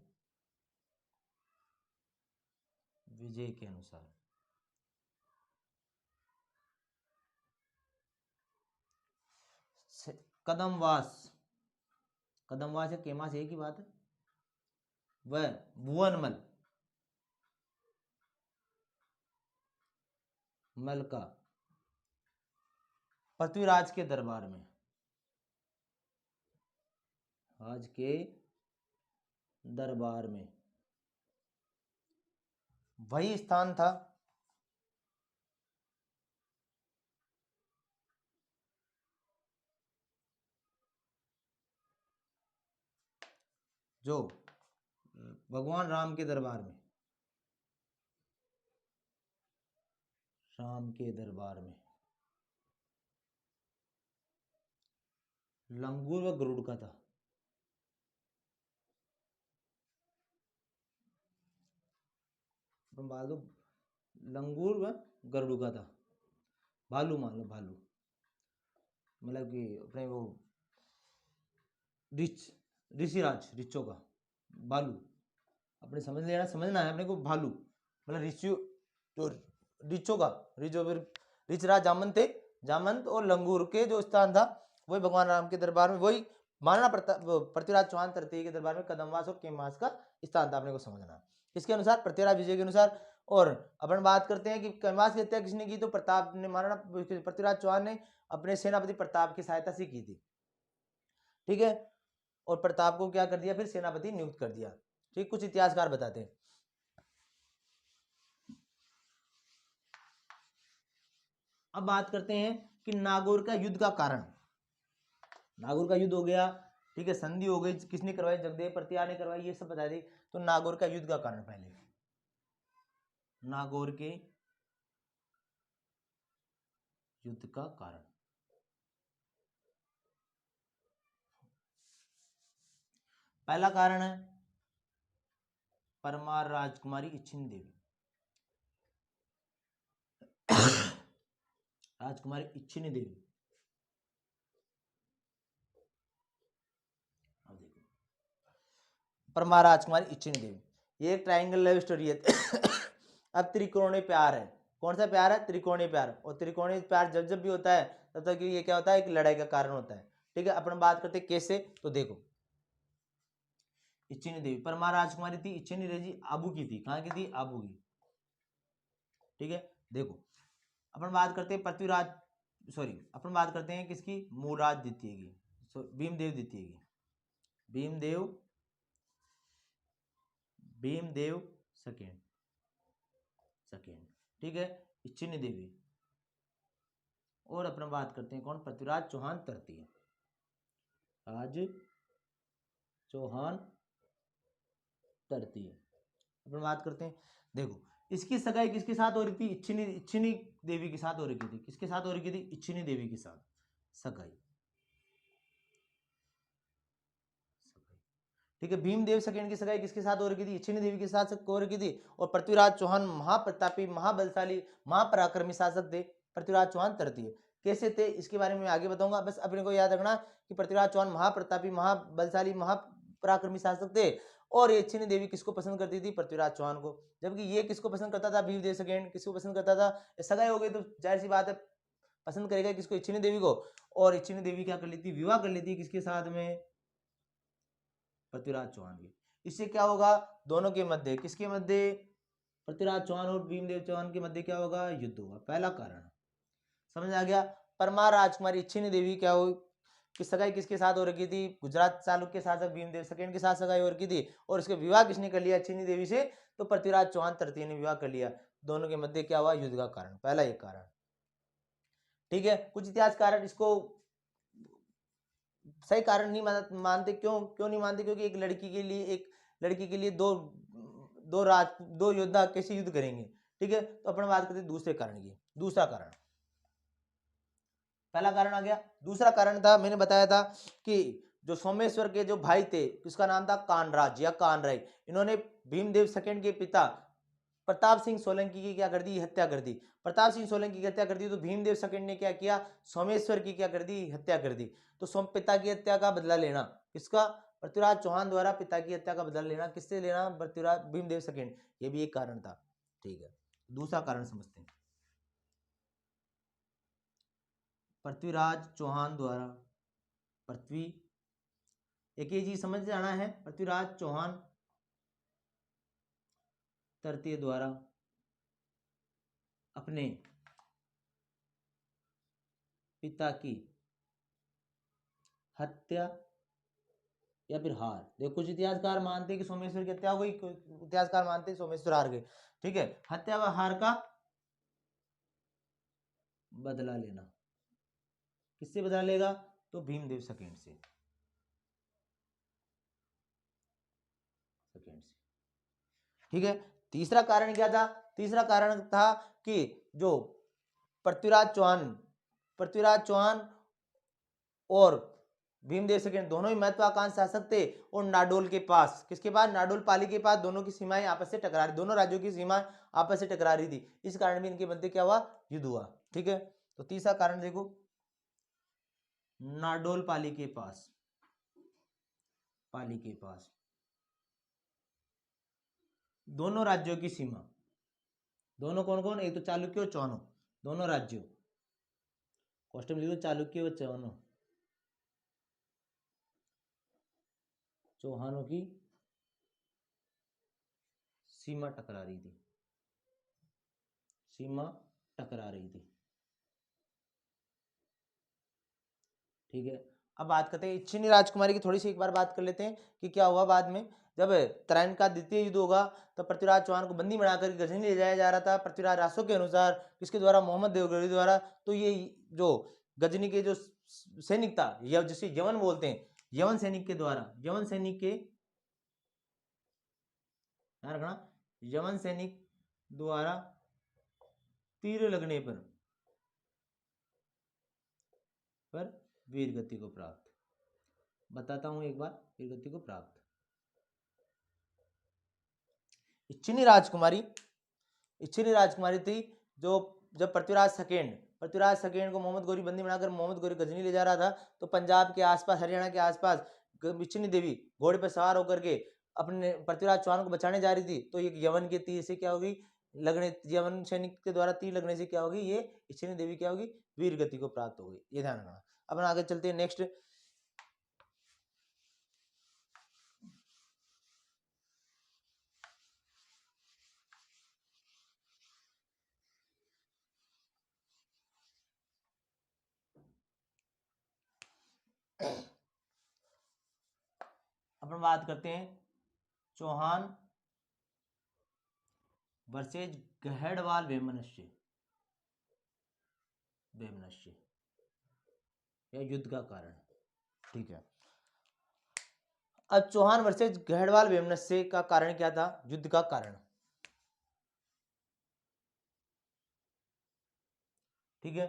के अनुसार कदमवास या केमास एक ही बात है, वह भुवनमल का पृथ्वीराज के दरबार में, आज के दरबार में वही स्थान था जो भगवान राम के दरबार में, लंगूर व गरुड़ का था। भालू, लंगूर व गरुड़ का था। भालू मान लो, भालू मतलब कि अपने वो ऋषियों का भालू, अपने समझना है अपने को। भालू मतलब ऋषियों, जो ऋचों का ऋचराज जामंत और लंगूर के जो स्थान था वही भगवान राम के दरबार में, वही महाराणा प्रताप पृथ्वीराज चौहान तृतीय के दरबार में कदमवास और केमवास का स्थान था, आपने को समझना। इसके अनुसार पृथ्वीराज विजय के अनुसार। और अपन बात करते हैं कि केमवास की हत्या किसने की, तो प्रताप ने, महाराणा पृथ्वीराज चौहान ने अपने सेनापति प्रताप की सहायता से की थी, ठीक है। और प्रताप को क्या कर दिया, फिर सेनापति नियुक्त कर दिया, ठीक। कुछ इतिहासकार बताते हैं। अब बात करते हैं कि नागौर का युद्ध का कारण। नागौर का युद्ध हो गया, ठीक है, संधि हो गई, किसने करवाई, जगदेव प्रतिहार ने करवाई, ये सब बता दी। तो नागौर का युद्ध का कारण, पहले नागौर के युद्ध का कारण। पहला कारण है परमार राजकुमारी इच्छिनी देवी। राजकुमारी इच्छिनी देवी, अब देखो, परमार राजकुमारी इच्छिनी देवी, ये एक ट्रायंगल लव स्टोरी है। अब त्रिकोणीय प्यार है, कौन सा प्यार है, त्रिकोणीय प्यार। और त्रिकोणीय प्यार जब जब भी होता है तब तक ये क्या होता है, एक लड़ाई का कारण होता है, ठीक है। अपन बात करते हैं कैसे, तो देखो, इच्छिनी देवी परमार राजकुमारी थी, इच्छिनी देवी आबू की थी, कहाँ की थी, आबू की, ठीक है। देखो अपन बात करते हैं पृथ्वीराज, सॉरी अपन बात करते हैं किसकी, मूलराज द्वितीय की, भीमदेव द्वितीय की, भीमदेव सेकेंड, ठीक है, इच्छिनी देवी। और अपन बात करते हैं कौन, पृथ्वीराज चौहान तृतीय, राज चौहान तृतीय। अपन बात करते हैं, देखो इसकी सगाई किसके साथ हो रही थी, इच्छिनी देवी के साथ हो रही थी। किसके साथ हो रही थी, इच्छिनी देवी के साथ सगाई, ठीक है। भीमदेव सेकंड की सगाई किसके साथ हो रही थी, इच्छिनी देवी के साथ हो रही थी। और पृथ्वीराज चौहान महाप्रतापी, महाबलशाली, महापराक्रमी शासक थे, पृथ्वीराज चौहान तृतीय। कैसे थे इसके बारे में आगे बताऊंगा, बस अपने को याद रखना कि पृथ्वीराज चौहान महाप्रतापी, महाबलशाली, महापराक्रमी शासक थे। और ये इच्छिनी देवी किसको पसंद करती थी, पृथ्वीराज चौहान को। जबकि ये किसको पसंद करता था, भीमदेव सेकंड किसको पसंद करता था। सगाई हो गई तो जाहिर सी बात है पसंद करेगा किसको, इच्छिनी देवी को। और इच्छिनी देवी क्या कर लेती, विवाह कर लेती किसके साथ में, पृथ्वीराज चौहान की। इससे क्या होगा, दोनों के मध्य, किसके मध्य, पृथ्वीराज चौहान और भीमदेव चौहान के मध्य क्या होगा, युद्ध होगा। पहला कारण समझ आ गया। परमार राजकुमारी इच्छिनी देवी क्या हो, कि सगाई किसके साथ हो रखी थी, गुजरात चालुक्य शासक भीमदेव सेकंड के साथ सगाई हो रखी थी। और इसके विवाह किसने कर लिया, इच्छिनी देवी से, तो पृथ्वीराज चौहान तृतीय ने विवाह कर लिया। दोनों के मध्य क्या हुआ, युद्ध का कारण, पहला एक कारण, ठीक है। कुछ इतिहासकार इसको सही कारण नहीं मानते, क्यों क्यों नहीं मानते, क्योंकि एक लड़की के लिए दो योद्धा कैसे युद्ध करेंगे, ठीक है। तो अपन बात करते हैं दूसरे कारण की। दूसरा कारण, पहला कारण आ गया, दूसरा कारण था, मैंने बताया था कि जो सोमेश्वर के जो भाई थे, उसका नाम था कानराज या कानराय। इन्होंने भीमदेव सेकंड के पिता प्रताप सिंह सोलंकी की क्या कर दी, हत्या कर दी। प्रताप सिंह सोलंकी की हत्या कर दी तो भीमदेव सेकंड ने क्या किया, सोमेश्वर की क्या कर दी, हत्या कर दी। तो पिता की हत्या का बदला लेना, किसका, पृथ्वीराज चौहान द्वारा पिता की हत्या का बदला लेना, किससे लेना, पृथ्वीराज भीमदेव सेकंड। ये भी एक कारण था, ठीक है। दूसरा कारण समझते हैं, पृथ्वीराज चौहान द्वारा, पृथ्वी, एक ही चीज समझ जाना है, पृथ्वीराज चौहान तृतीय द्वारा अपने पिता की हत्या या फिर हार। देखो कुछ इतिहासकार मानते हैं कि सोमेश्वर की हत्या हो गई, इतिहासकार मानते हैं सोमेश्वर हार गए, ठीक है। हत्या व हार का बदला लेना, किससे बदला लेगा, तो भीमदेव सेकंड से, ठीक है। तीसरा कारण क्या था, तीसरा कारण था कि जो पृथ्वीराज चौहान और भीमदेव सेकंड दोनों ही महत्वाकांक्षी शासक थे। और नाडोल के पास, किसके पास, नाडोल पाली के पास, दोनों की सीमाएं आपस से टकरा रही, दोनों राज्यों की सीमाएं आपस से टकरा रही थी। इस कारण भी इनके मध्य क्या हुआ, युद्ध हुआ, ठीक है। तो तीसरा कारण देखो, नाडोल पाली के पास, दोनों राज्यों की सीमा, दोनों कौन कौन, एक तो चालुक्य और चौहानों, दोनों राज्यों, क्वेश्चन लिखो चालुक्य और चौहानों, चौहानों की सीमा टकरा रही थी, सीमा टकरा रही थी। ठीक है, अब बात करते हैं इच्छिनी राजकुमारी की, थोड़ी सी एक बार बात कर लेते हैं कि क्या हुआ बाद में। जब तराइन का द्वितीय युद्ध होगा तब पृथ्वीराज चौहान को बंदी बनाकर गजनी ले जाया जा रहा था पृथ्वीराज रासो के अनुसार, किसके द्वारा, मोहम्मद देवगिरी द्वारा। तो ये जो गजनी के जो सैनिक था, या जिसे यवन बोलते हैं, यवन सैनिक के द्वारा, यवन सैनिक के, ध्यान रखना, यवन सैनिक द्वारा तीर लगने पर वीर गति को प्राप्त। बताता हूं एक बार, वीर गति को प्राप्त। इच्छिनी राजकुमारी, इच्छिनी राजकुमारी थी जो, जब पृथ्वीराज सेकेंड को मोहम्मद गौरी बंदी बनाकर मोहम्मद गौरी गजनी ले जा रहा था, तो पंजाब के आसपास, हरियाणा के आसपास इच्छिनी देवी घोड़े पर सवार होकर के अपने पृथ्वीराज चौहान को बचाने जा रही थी। तो ये यवन के तीर से क्या होगी, लगने, यवन सैनिक के द्वारा तीर लगने से क्या होगी, ये इच्छिनी देवी क्या होगी, वीर गति को प्राप्त होगी। ये ध्यान रखना। अब आगे चलते हैं नेक्स्ट। अपन बात करते हैं चौहान वर्सेज गहड़वाल वेमनस्य, या युद्ध का कारण। ठीक है, अब चौहान वर्सेज गहड़वाल वेमनस्य का कारण क्या था, युद्ध का कारण। ठीक है,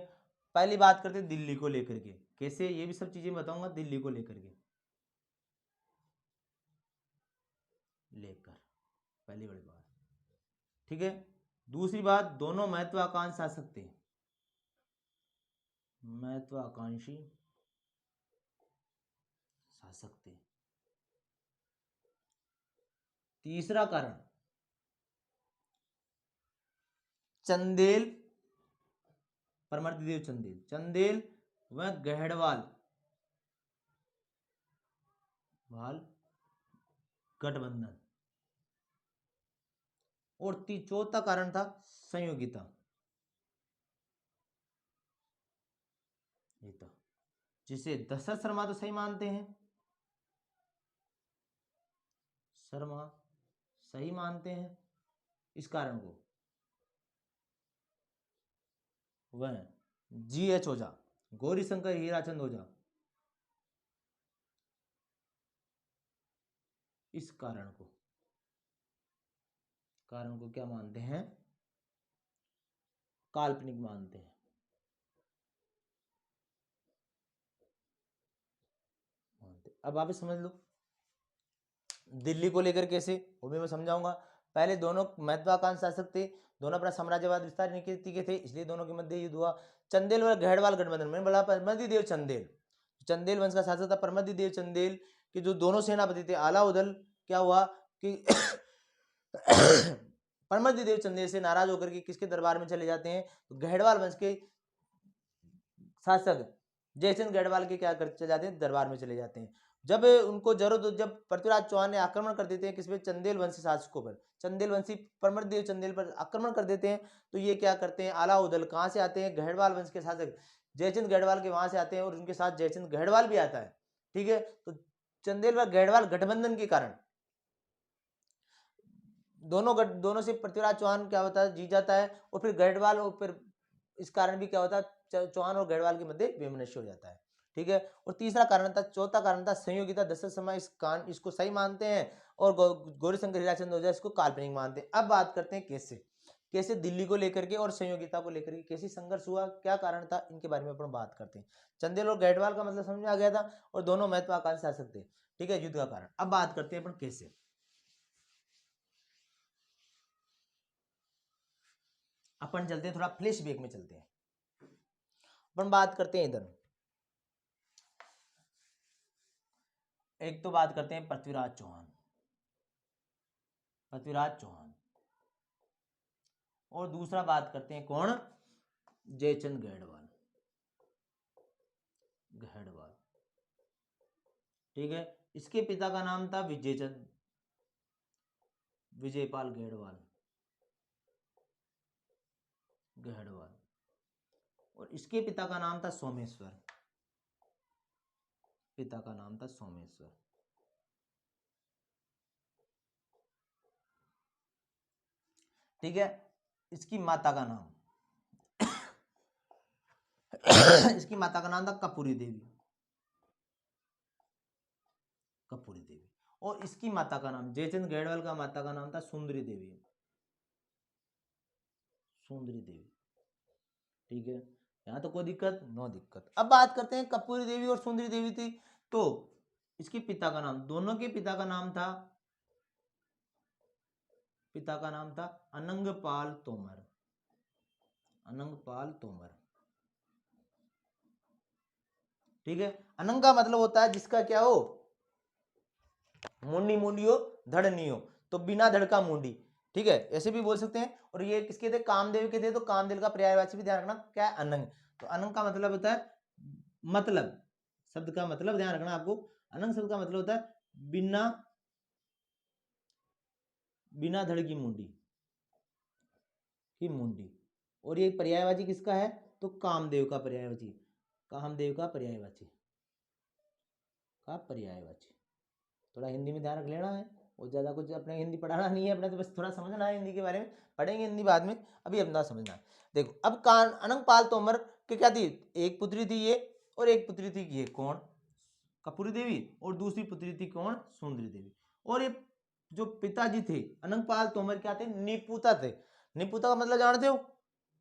पहली बात करते हैं दिल्ली को लेकर के, कैसे, ये भी सब चीजें बताऊंगा दिल्ली को लेकर के, पहली बड़ी बात। ठीक है, दूसरी बात, दोनों महत्वाकांक्षी शासक थे, महत्वाकांक्षी शासक थे। तीसरा कारण, चंदेल, परमतिदेव चंदेल व गहड़वाल गठबंधन। और चौथा कारण था संयोगिता, जिसे दशरथ शर्मा तो सही मानते हैं, शर्मा सही मानते हैं इस कारण को, वह GH ओझा, गौरी शंकर हीराचंद ओझा इस कारण को क्या मानते हैं, काल्पनिक मानते हैं। अब आप समझ लो दिल्ली को लेकर कैसे, वो भी मैं समझाऊंगा। पहले दोनों महत्वाकांक्षी शासक थे, दोनों अपना साम्राज्यवाद विस्तार नहीं के थे, इसलिए दोनों के मध्य युद्ध हुआ। चंदेल और गहड़वाल गठबंधन में बड़ा परमतिदेव चंदेल, चंदेल वंश का शासक था परमतिदेव चंदेल के जो दोनों सेनापति थे अलाउद्दीन, क्या हुआ कि परमतिदेव चंदेल से नाराज होकर के किसके दरबार में चले जाते हैं, तो गहड़वाल वंश के शासक जयचंद गढ़वाल के क्या कर चले जाते हैं, दरबार में चले जाते हैं। जब उनको जरूरत, जब पृथ्वीराज चौहान ने आक्रमण कर देते हैं किस पे, चंदेल वंशी शासकों पर, चंदेल वंशी परमतिदेव चंदेल पर आक्रमण कर देते हैं, तो ये क्या करते हैं, अलाउद्दीन कहाँ से आते हैं, गहड़वाल वंश के शासक जयचंद गढ़वाल के वहां से आते हैं, और उनके साथ जयचंद गढ़वाल भी आता है। ठीक है, तो चंदेल व गढ़वाल गठबंधन के कारण दोनों से पृथ्वीराज चौहान क्या होता है, जीत जाता है, और फिर गढ़वाल, और फिर इस कारण भी क्या होता है, चौहान और गढ़वाल के मध्य वैमनस्य हो जाता है। ठीक है, और तीसरा कारण था, चौथा कारण था संयोगिता, दशरथ शर्मा इसको सही मानते हैं, और गौरीशंकर हीराचंद ओझा इसको काल्पनिक मानते हैं। अब बात करते हैं कैसे दिल्ली को लेकर के और संयोगिता को लेकर के कैसे संघर्ष हुआ, क्या कारण था, इनके बारे में अपन बात करते हैं। चंदेल और गढ़वाल का मतलब समझ में आ गया था, और दोनों महत्वाकांक्षी शासक थे। ठीक है, युद्ध का कारण। अब बात करते हैं अपन कैसे, अपन चलते हैं थोड़ा फ्लैशबैक में चलते हैं। अपन बात करते हैं इधर, एक तो बात करते हैं पृथ्वीराज चौहान, और दूसरा बात करते हैं कौन, जयचंद गढ़वाल। ठीक है। इसके पिता का नाम था विजयचंद, विजयपाल गेहड़वाल, गेहड़वाल। और इसके पिता का नाम था सोमेश्वर, पिता का नाम था सोमेश्वर। ठीक है। इसकी माता का नाम इसकी माता का नाम था कपूरी देवी, कपूरी देवी। और इसकी माता का नाम, जयचंद गेहड़वाल का माता का नाम था सुंदरी देवी, सुंदरी देवी। ठीक है, यहाँ तो कोई दिक्कत, नो दिक्कत। अब बात करते हैं कपूरी देवी और सुंदरी देवी थी, तो इसके पिता का नाम, दोनों के पिता का नाम था, पिता का नाम था अनंगपाल तोमर, अनंगपाल तोमर। ठीक है। अनंग का मतलब होता है जिसका क्या हो, मुंडी मुंडी हो, धड़ नहीं हो, तो बिना धड़ का मुंडी। ठीक है, ऐसे भी बोल सकते हैं। और ये किसके थे, कामदेव के थे, तो कामदेव का पर्यायवाची भी ध्यान रखना क्या है, अनंग। तो अनंग का मतलब होता है, मतलब शब्द का मतलब ध्यान रखना आपको, अनंग शब्द का मतलब होता है बिना, बिना धड़ की मुंडी, की मुंडी। और ये पर्यायवाची किसका है, तो कामदेव का पर्यायवाची, कामदेव का पर्यायवाची, का पर्यायवाची। थोड़ा हिंदी में ध्यान रख लेना है, और ज़्यादा कुछ अपने हिंदी पढ़ाना नहीं है अपने, तो बस थोड़ा समझना है हिंदी के बारे में, पढ़ेंगे हिंदी बाद में, अभी अपना समझना है। देखो अब कान अनंगपाल तोमर के क्या थी, एक पुत्री थी ये, और एक पुत्री थी ये कौन, कपूरी देवी, और दूसरी पुत्री थी कौन, सुंदरी देवी। और ये जो पिताजी थे अनंगपाल तोमर क्या थे, निपुता थे। निपुता का मतलब जानते हो,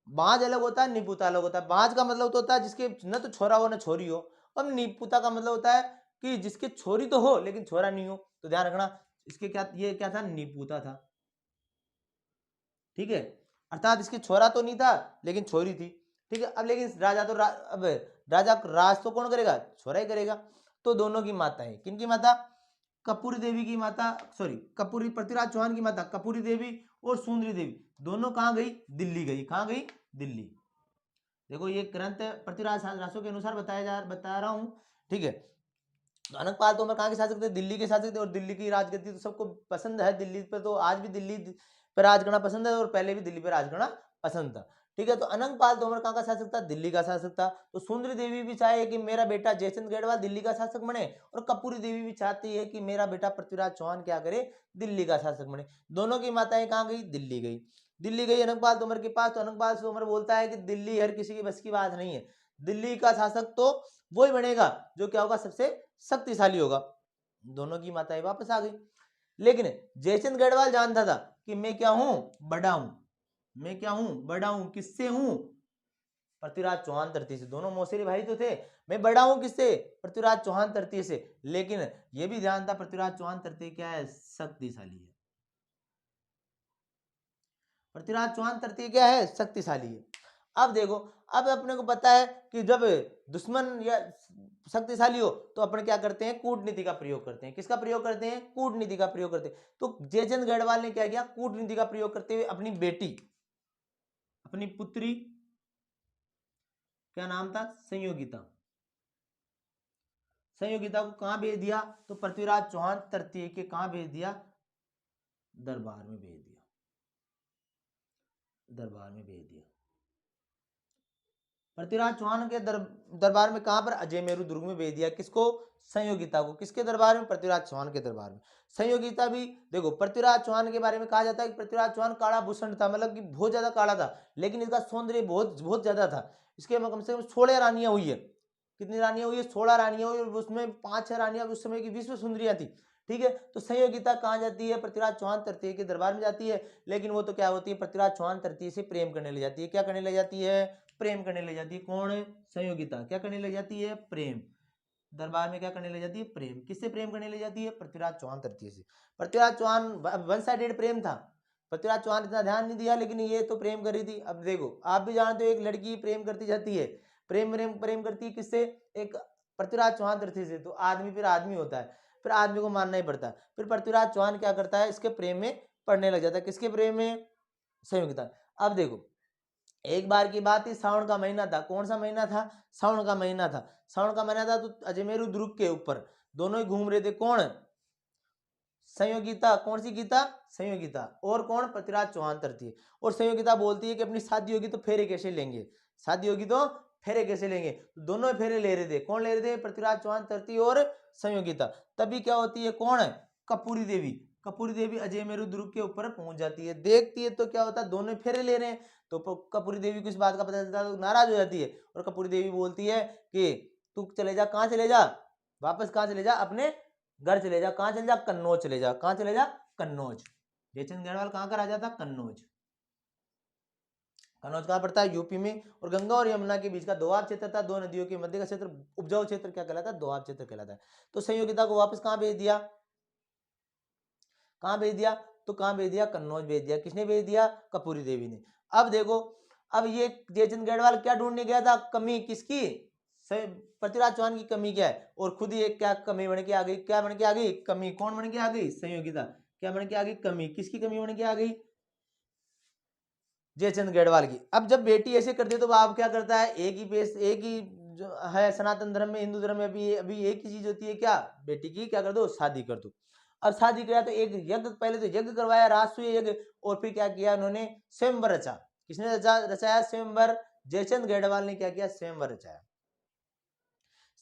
बाज अलग होता है, निपुता अलग होता है। बाज का मतलब तो होता है जिसके न तो छोरा हो न छोरी हो, और निपुता का मतलब होता है कि जिसके छोरी तो हो लेकिन छोरा नहीं हो। तो ध्यान रखना, इसके क्या, ये क्या था, निपुता था। ठीक है, अर्थात इसके छोरा तो नहीं था लेकिन छोरी थी। ठीक है, अब लेकिन राजा तो अब राजा राज तो कौन करेगा, छोरा ही करेगा। तो दोनों की माता है, किन की माता, कपूरी देवी की माता, सॉरी कपूरी, पृथ्वीराज चौहान की माता कपूरी देवी, और सुंदरी देवी दोनों कहाँ गई, दिल्ली गई। कहाँ गई, दिल्ली। देखो ये ग्रंथ पृथ्वीराज रासो के अनुसार बता रहा हूँ। ठीक है, तो अनंगपाल तोमर कहाँ के शासक थे, दिल्ली के शासक थे। और दिल्ली की राजगद्दी तो सबको पसंद है, दिल्ली पे तो आज भी दिल्ली पे राज करना पसंद है, और पहले भी दिल्ली पे राज करना पसंद था। ठीक है, तो अनंगपाल तोमर कहाँ का शासक था, दिल्ली का शासक था। तो सुंदरी देवी भी चाहे कि मेरा बेटा जयचंद गेहड़वाल दिल्ली का शासक बने, और कपूरी देवी भी चाहती है कि मेरा बेटा पृथ्वीराज चौहान क्या करे, दिल्ली का शासक बने। दोनों की माताएं कहाँ गई, दिल्ली गई। दिल्ली गई अनंगपाल तोमर के पास, तो अनंगपाल तोमर बोलता है कि दिल्ली हर किसी की बस की बात नहीं है, दिल्ली का शासक तो वही बनेगा जो क्या होगा, सबसे शक्तिशाली होगा। दोनों की माताएं वापस आ गई। लेकिन जयचंद गढ़वाल जानता था कि मैं क्या हूं, बड़ा हूं। मैं क्या हूं, बड़ा हूं। किससे हूं, पृथ्वीराज चौहान तृतीय से। दोनों मौसेरी भाई तो थे। मैं बड़ा हूं किससे, पृथ्वीराज चौहान तृतीय से। लेकिन यह भी ध्यान था पृथ्वीराज चौहान तृतीय क्या है, शक्तिशाली है। पृथ्वीराज चौहान तृतीय क्या है, शक्तिशाली है। अब देखो, अब अपने को पता है कि जब दुश्मन या शक्तिशाली हो तो अपने क्या करते हैं, कूटनीति का प्रयोग करते हैं। किसका प्रयोग करते हैं, कूटनीति का प्रयोग करते हैं। तो जयचंद गढ़वाल ने क्या किया, कूटनीति का प्रयोग करते हुए अपनी बेटी, अपनी पुत्री, क्या नाम था, संयोगिता, संयोगिता को कहां भेज दिया, तो पृथ्वीराज चौहान तृतीय के कहां भेज दिया, दरबार में भेज दिया, दरबार में भेज दिया। पृथ्वीराज चौहान के दरबार में, कहां पर, अजयमेरु दुर्ग में भेज दिया। किसको, संयोगिता को। किसके दरबार में, पृथ्वीराज चौहान के दरबार में। संयोगिता भी देखो, पृथ्वीराज चौहान के बारे में कहा जाता है कि पृथ्वीराज चौहान काला भूषण था, मतलब कि बहुत ज्यादा काला था, लेकिन इसका सौंदर्य बहुत बहुत ज्यादा था। इसके कम से कम 16 रानियां हुई है। कितनी रानियां हुई है, 16 रानियां हुई, उसमें 5-6 रानियां उस समय की विश्व सुंदरियां थी। ठीक है, तो संयोगिता कहाँ जाती है, पृथ्वीराज चौहान तृतीय के दरबार में जाती है। लेकिन वो तो क्या होती है, पृथ्वीराज चौहान तृतीय से प्रेम करने ले जाती है। क्या करने ले जाती है, प्रेम करने ले जाती है। कौन, संयोगिता क्या करने ले जाती है, प्रेम। दरबार में क्या करने ले जाती है, प्रेम। किससे प्रेम करने ले जाती है, पृथ्वीराज चौहान तृतीय से। पृथ्वीराज चौहान वन साइडेड प्रेम था। पृथ्वीराज चौहान इतना ध्यान नहीं दिया, लेकिन ये तो प्रेम करी थी। अब देखो, आप भी जानते हो एक लड़की प्रेम करती जाती है, प्रेम प्रेम प्रेम करती है किससे, एक पृथ्वीराज चौहान तृतीय से। तो आदमी फिर आदमी होता है, फिर आदमी को मानना ही पड़ता है। फिर पृथ्वीराज चौहान क्या करता है, इसके प्रेम में पड़ने लग जाता है। किसके प्रेम में, संयोगिता। अब देखो, एक बार की बात थी, सावन का महीना था। कौन सा महीना था, सावन का महीना था। सावन का महीना था, तो अजमेरू दुर्ग के ऊपर दोनों ही घूम रहे थे। कौन? संयोगिता। कौन सी गीता? संयोगिता। और कौन? पृथ्वीराज चौहान तृतीय। और संयोगिता बोलती है कि अपनी शादी होगी तो फेरे कैसे लेंगे, शादी होगी तो फेरे कैसे लेंगे। दोनों फेरे ले रहे थे। कौन ले रहे थे? पृथ्वीराज चौहान तृतीय और संयोगिता। तभी क्या होती है? कौन? कपूरी देवी। कपूरी देवी अजय मेरू दुर्ग के ऊपर पहुंच जाती है, देखती है तो क्या होता है, दोनों फेरे ले रहे हैं। तो कपूरी देवी को इस बात का पता चलता है तो नाराज हो जाती है और कपूरी देवी बोलती है कि तू चले जा। कहाँ चले जा? वापस कहाँ चले जा? अपने घर चले जा। कहाँ चले जा? कन्नौज चले जा। कहाँ चले जा? कन्नौज। जयचंद गढ़वाल कहाँ का राजा था? कन्नौज। कन्नौज कहाँ पड़ता है? यूपी में। और गंगा और यमुना के बीच का दोआब क्षेत्र था, दो नदियों के मध्य का क्षेत्र उपजाऊ क्षेत्र क्या कहलाता है? दोआब क्षेत्र कहलाता है। तो संयोगिता को वापस कहाँ भेज दिया? कहाँ भेज दिया? तो कहाँ भेज दिया? कन्नौज भेज दिया। किसने भेज दिया? कपूरी देवी ने। अब देखो, अब ये जयचंद गढ़वाल क्या ढूंढने गया था? कमी किसकी? पृथ्वीराज चौहान की कमी क्या है, और खुद ही एक क्या कमी बन के आ गई? क्या बन के आ गई? कमी। कौन बन के आ गई? संयोगिता। क्या बन के आ गई? कमी। किसकी कमी बन के आ गई? जयचंद गढ़वाल की। अब जब बेटी ऐसे करती है तो बाप क्या करता है? एक ही पेश, एक ही जो है सनातन धर्म में, हिंदू धर्म में अभी अभी एक ही चीज होती है, क्या? बेटी की क्या कर दो? शादी कर दो। अब शादी किया तो एक यज्ञ, पहले तो यज्ञ करवाया, राजसूय यज्ञ, और फिर क्या किया उन्होंने? स्वयंवर रचा। किसने रचाया? स्वयंवर। जयचंद गढ़वाल ने क्या किया? स्वयंवर रचाया।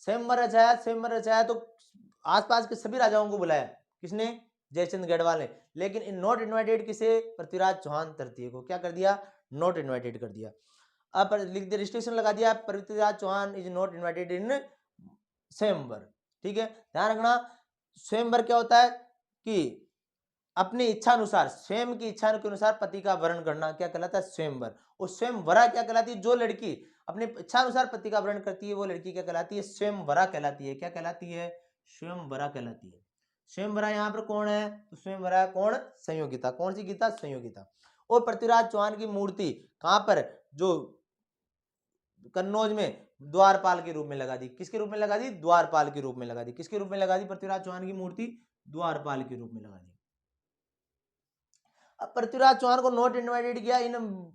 स्वयंवर रचाया। स्वयंवर रचाया तो आसपास के सभी राजाओं को बुलाया। किसने? जयचंद गढ़वाल ने। लेकिन इन नॉट इनवाइटेड किसे? पृथ्वीराज चौहान तृतीय को। क्या कर दिया? नॉट इनवाइटेड कर दिया। अब लिख दे, रिस्ट्रिक्शन लगा दिया, Prithviraj Chauhan is not invited in swayamvar. ठीक है, ध्यान रखना। स्वयंवर क्या होता है कि अपनी इच्छा अनुसार, स्वयं की इच्छा के अनुसार पति का वरण करना क्या कहलाता है? स्वयंवर। और स्वयंवरा क्या कहलाती है? जो लड़की अपने इच्छा अनुसार पति का वरण करती है वो लड़की क्या कहलाती है? स्वयंवरा कहलाती है। क्या कहलाती है? स्वयंवरा कहलाती है। स्वयंवरा यहाँ पर कौन है? तो स्वयंवरा कौन? संयोगिता। कौन सी गीता? संयोगिता। और पृथ्वीराज चौहान की मूर्ति कहां पर? जो कन्नौज में द्वारपाल के रूप में लगा दी। किसके रूप में लगा दी? द्वारपाल के रूप में लगा दी। किसके रूप में लगा दी? पृथ्वीराज चौहान की मूर्ति द्वारपाल के रूप में लगा दी। अब पृथ्वीराज चौहान को नॉट इनवाइटेड किया इन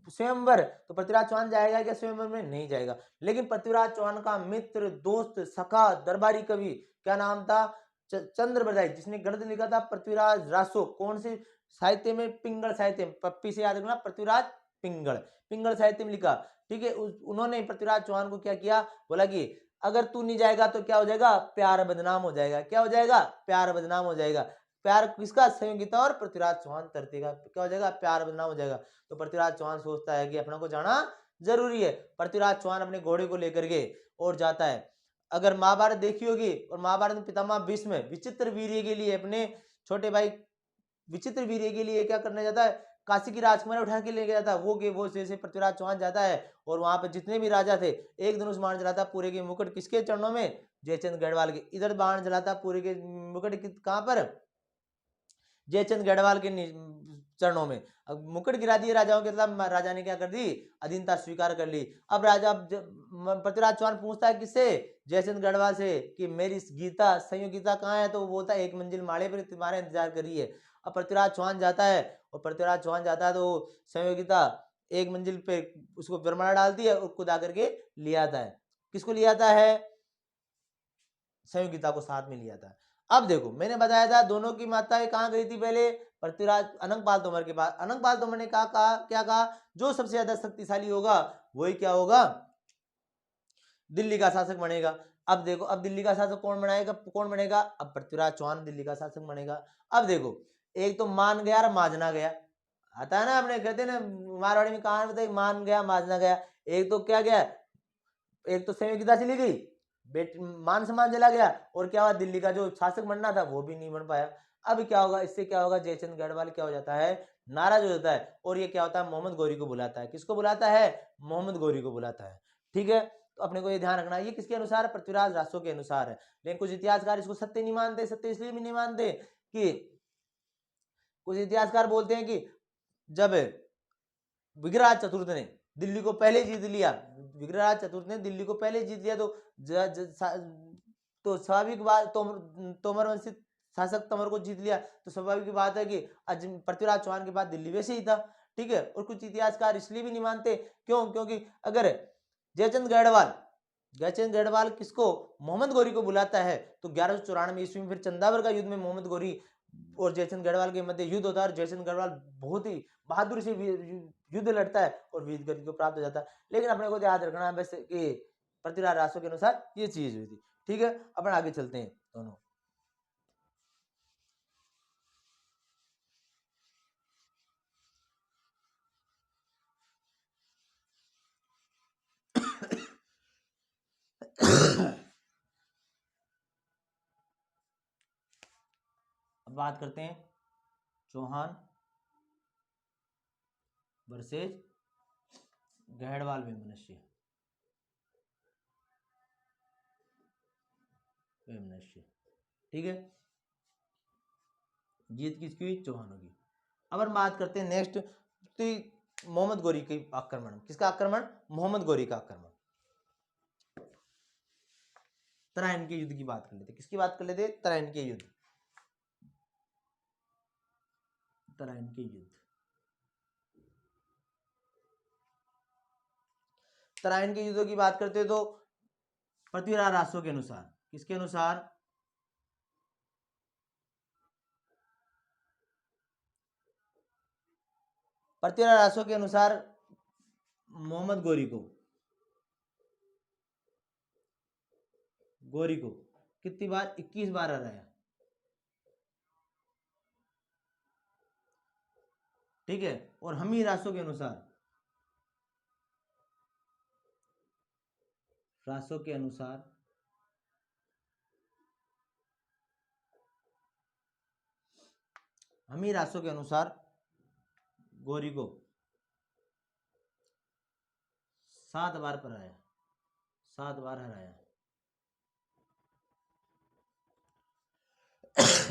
स्वयंवर, तो पृथ्वीराज चौहान जाएगा क्या स्वयंवर में? नहीं जाएगा। लेकिन पृथ्वीराज चौहान का मित्र, दोस्त, सखा, दरबारी कवि, क्या नाम था? चंद्र बरदाई, जिसने ग्रंथ लिखा था पृथ्वीराज रासो। कौन से साहित्य में? पिंगल साहित्य में। पप्पी से याद रखना, पृथ्वीराज पिंगल, पिंगल साहित्य में लिखा। ठीक है, उन्होंने पृथ्वीराज चौहान को क्या किया? बोला कि अगर तू नहीं जाएगा तो क्या हो जाएगा? प्यार बदनाम हो जाएगा। क्या हो जाएगा? प्यार बदनाम हो जाएगा। प्यार किसका? संयोगिता और पृथ्वीराज चौहान तृतीय का क्या हो जाएगा? प्यार बदनाम हो जाएगा। तो पृथ्वीराज चौहान सोचता है कि अपना को जाना जरूरी है। पृथ्वीराज चौहान अपने घोड़े को लेकर के और जाता है। अगर महाभारत देखी होगी, और महाभारत में पितामह भीष्म विचित्र वीर्य के लिए, अपने छोटे भाई विचित्र वीर्य के लिए क्या करने जाता है? काशी की राजकुमारी उठा के लेके जाता है। वो जैसे पृथ्वीराज चौहान जाता है और वहां पर जितने भी राजा थे, एक धनुष बाण चलाता पूरे के मुकुट किसके चरणों में? जयचंद गढ़वाल के। इधर बाण चलाता पूरे के मुकुट कहां पर? जयचंद गढ़वाल के चरणों में। अब मुकुट गिरा दिए राजाओं के, मतलब राजा ने क्या कर दी? अधीनता स्वीकार कर ली। अब राजा पृथ्वीराज चौहान पूछता है किससे? जयचंद गढ़वाल से कि मेरी गीता संयोगिता कहाँ है? तो वो बोलता है एक मंजिल माड़े पर तुम्हारा इंतजार कर रही है। अब पृथ्वीराज चौहान जाता है, और पृथ्वीराज चौहान जाता है तो संयोगिता एक मंजिल पे उसको बरमाड़ा डालती है और खुद आकर के ले आता है। किसको ले आता है? संयोगिता को साथ में लिया था। अब देखो, मैंने बताया था दोनों की माताएं कहाँ गई थी पहले? पृथ्वीराज अनंगपाल तोमर के पास। अनंगपाल तोमर ने कहा क्या कहा? जो सबसे ज्यादा शक्तिशाली होगा वही क्या होगा? दिल्ली का शासक बनेगा। अब देखो, अब दिल्ली का शासक कौन बनाएगा? कौन बनेगा? अब पृथ्वीराज चौहान दिल्ली का शासक बनेगा। अब देखो, एक तो मान गया और माजना गया, आता है ना, अपने कहते हैं ना मारवाड़ी में कहावत बताई, मान गया माजना गया। एक तो क्या गया? एक तो संयोगिता चली गई, मान सम्मान चला गया, और क्या हुआ? दिल्ली का जो शासक बनना था वो भी नहीं बन पाया। अब क्या होगा? इससे क्या होगा? जयचंद गढ़वाल क्या हो जाता है? नाराज हो जाता है, और ये क्या होता है? मोहम्मद गौरी को बुलाता है। किसको बुलाता है? मोहम्मद गौरी को बुलाता है। ठीक है, तो अपने को ये ध्यान रखना, ये किसके अनुसार? पृथ्वीराज रासो के अनुसार है। लेकिन कुछ इतिहासकार इसको सत्य नहीं मानते। सत्य इसलिए भी नहीं मानते कि कुछ इतिहासकार बोलते हैं कि जब विग्रहराज चतुर्थ ने दिल्ली को पहले जीत लिया, विग्रहराज चतुर्थ ने दिल्ली को पहले जीत लिया, तो स्वाभाविक बात, तोमर वंशी शासक तोमर को जीत लिया, तो स्वाभाविक बात है कि पृथ्वीराज चौहान के बाद दिल्ली वैसे ही था। ठीक है, और कुछ इतिहासकार इसलिए भी नहीं मानते, क्यों? क्योंकि अगर जयचंद गढ़वाल जयचंद गढ़वाल किसको, मोहम्मद गौरी को बुलाता है। तो 1194 ईस्वी में फिर चंदावर का युद्ध में मोहम्मद गौरी और जयचंद गढ़वाल के मध्य युद्ध होता है, और जयचंद गढ़वाल बहुत ही बहादुरी से युद्ध लड़ता है और वीर गति को प्राप्त हो जाता है। लेकिन अपने को याद रखना है बस कि पृथ्वीराज रासो के अनुसार ये चीज हुई थी। ठीक है, अपन आगे चलते हैं दोनों। अब बात करते हैं चौहान वर्सेज गहड़वाल वैमनस्य। ठीक है, जीत किसकी हुई, चौहानों की। अब हम बात करते हैं नेक्स्ट, तो मोहम्मद गौरी के आक्रमण। किसका आक्रमण, मोहम्मद गौरी का आक्रमण। तराइन के युद्ध की बात कर लेते, किसकी बात कर लेते, तराइन के युद्ध। तराइन के युद्ध, तराइन के युद्धों की बात करते तो पृथ्वीराज रासो के अनुसार, किसके अनुसार, पृथ्वीराज रासो के अनुसार मोहम्मद गौरी को कितनी बार, 21 बार हराया। ठीक है, और हमी रासो के अनुसार, हमी रासो के अनुसार गौरी को 7 बार हराया, 7 बार हराया।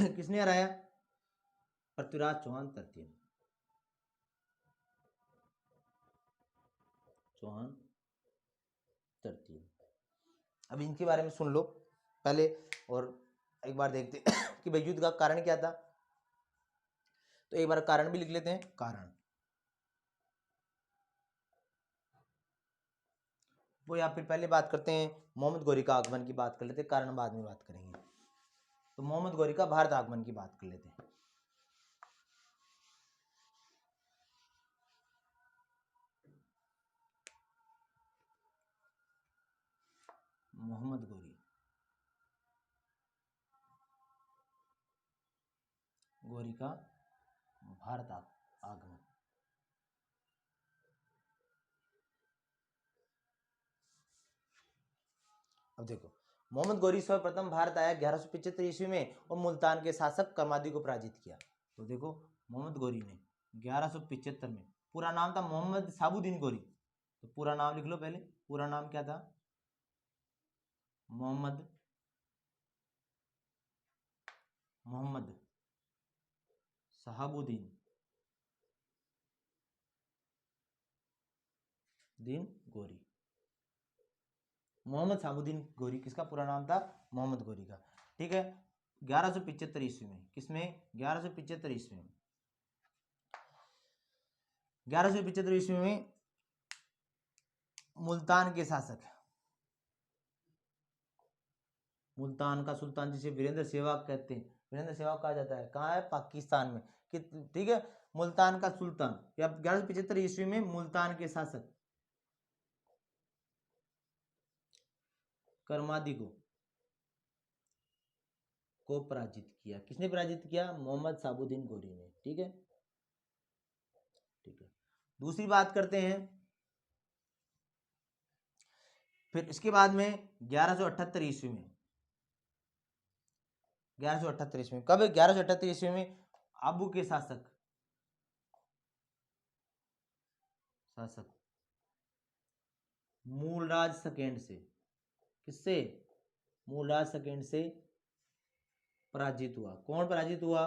किसने हराया, पृथ्वीराज चौहान तृतीय, चौहान तृतीय। अब इनके बारे में सुन लो पहले, और एक बार देखते कि भाई युद्ध का कारण क्या था। तो एक बार कारण भी लिख लेते हैं, कारण वो, या फिर पहले बात करते हैं मोहम्मद गौरी का आगमन की बात कर लेते हैं, कारण बाद में बात करेंगे। तो मोहम्मद गौरी का भारत आगमन की बात कर लेते हैं। मोहम्मद गौरी का भारत आगमन। अब देखो, मोहम्मद गौरी सर्वप्रथम भारत आया 1175 ईस्वी में और मुल्तान के शासक कर्मादी को पराजित किया। तो देखो, मोहम्मद गौरी ने 1175 में, पूरा नाम था मोहम्मद साबुद्दीन गौरी। तो पूरा नाम लिख लो पहले, पूरा नाम क्या था, मोहम्मद गौरी। मोहम्मद साबुद्दीन गौरी, किसका पूरा नाम था, मोहम्मद गौरी का। ठीक है, 1175 ईस्वी में, किसमें, 1175 ईस्वी में, 1175 ईस्वी में मुल्तान के शासक, मुल्तान का सुल्तान जिसे वीरेंद्र सहवाग कहते हैं, वीरेंद्र सहवाग कहा जाता है, कहाँ है, पाकिस्तान में। ठीक है, मुल्तान का सुल्तान, या 1175 ईस्वी में मुल्तान के शासक कर्मादी को पराजित किया। किसने पराजित किया, मोहम्मद साबुद्दीन गौरी ने। ठीक है, ठीक है। दूसरी बात करते हैं, फिर इसके बाद में 1178 ईस्वी में, 1178 ईस्वी में, कब, 1178 ईस्वी में आबू के शासक मूलराज सेकेंड से, किससे, मूलराज सेकेंड से पराजित हुआ। कौन पराजित हुआ,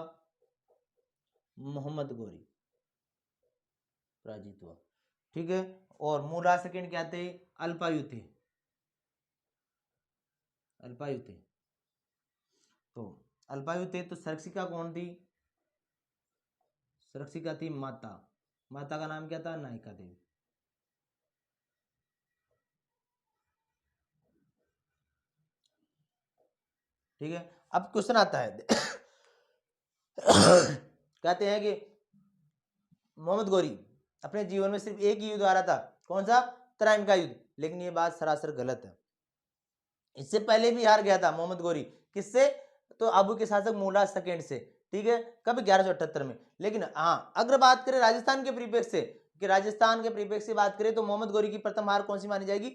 मोहम्मद गौरी पराजित हुआ। ठीक है, और मूलराज सेकेंड क्या थे, अल्पायु थे, तो अल्पायु थे। तो सरक्षिका कौन थी, सरक्षिका थी माता, माता का नाम क्या था, नायिका देवी। ठीक है, अब क्वेश्चन आता है कहते हैं कि मोहम्मद गौरी अपने जीवन में सिर्फ एक ही युद्ध हारा था, कौन सा? तराइन का युद्ध। लेकिन ये बात सरासर गलत है, इससे पहले भी हार गया था मोहम्मद गौरी। किससे? तो अबू के शासक मुमताज सेकंड से। ठीक है, कब? 1178 में। लेकिन हाँ, अगर बात करें राजस्थान के परिप्रेक्ष्य से, कि राजस्थान के परिप्रेक्ष्य से बात करें तो मोहम्मद गौरी की प्रथम हार कौन सी मानी जाएगी?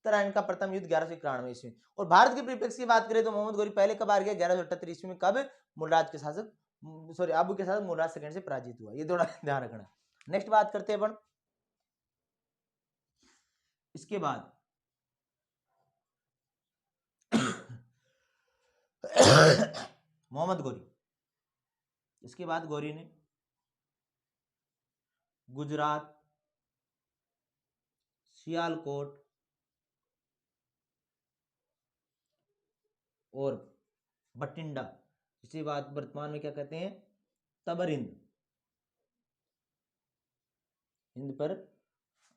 तराइन का प्रथम युद्ध 1191 ईस्वी। और भारत के परिप्रेक्ष्य की बात करें तो मोहम्मद गौरी पहले कब हार गया? 1178 ईस्वी में। कब? मुमताज के शासक, सॉरी, अबू के शासक मुमताज सेकंड से पराजित हुआ। ये थोड़ा ध्यान रखना। नेक्स्ट बात करते हैं अपन, इसके बाद मोहम्मद गौरी, इसके बाद गौरी ने गुजरात, सियालकोट और बठिंडा, इसी बात वर्तमान में क्या कहते हैं? तबरिंद, हिंद पर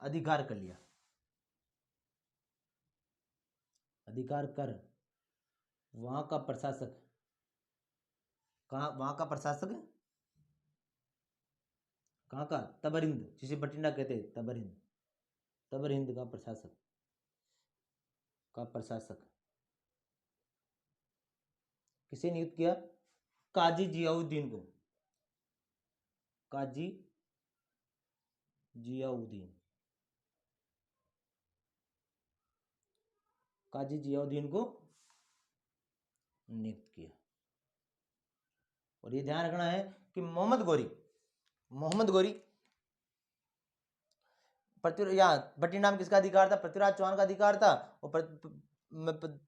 अधिकार कर लिया। अधिकार कर वहां का प्रशासक, कहा? वहां का प्रशासक है कहाँ का? तबरिंद, जिसे बठिंडा कहते हैं, तबरिंद, तबरिंद का प्रशासक किसे नियुक्त किया? काजी जियाउद्दीन को। काजी जियाउद्दीन, काजी जियाउद्दीन को नियुक्त किया। और ये ध्यान रखना है कि मोहम्मद गौरी बठिंडा में किसका अधिकार था? पृथ्वीराज चौहान का अधिकार था। और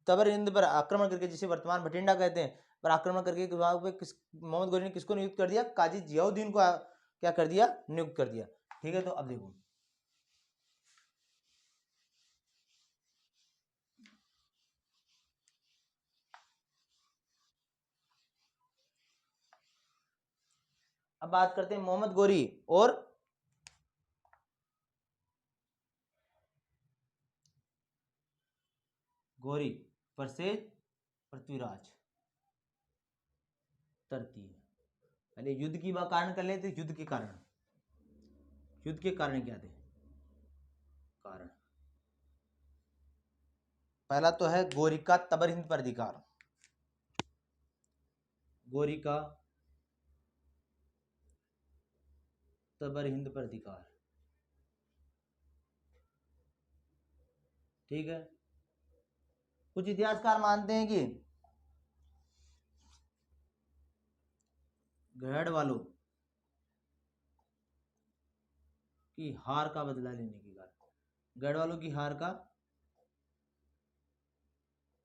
तबरिंद पर आक्रमण करके, जिसे वर्तमान बठिंडा कहते हैं, पर आक्रमण करके वहां पे मोहम्मद गौरी ने किसको नियुक्त कर दिया? काजी जियाउद्दीन को क्या कर दिया? नियुक्त कर दिया। ठीक है, तो अब देखो, अब बात करते हैं मोहम्मद गौरी और गौरी वर्सेस पृथ्वीराज तृतीय। पहले युद्ध की कारण कर लेते। युद्ध के कारण क्या थे? कारण पहला तो है गौरी का तबरिंद पर अधिकार, गौरी का तबरिंद पर अधिकार। ठीक है, कुछ इतिहासकार मानते हैं कि गढ़वालों की हार का बदला लेने के कारण, गढ़वालों की हार का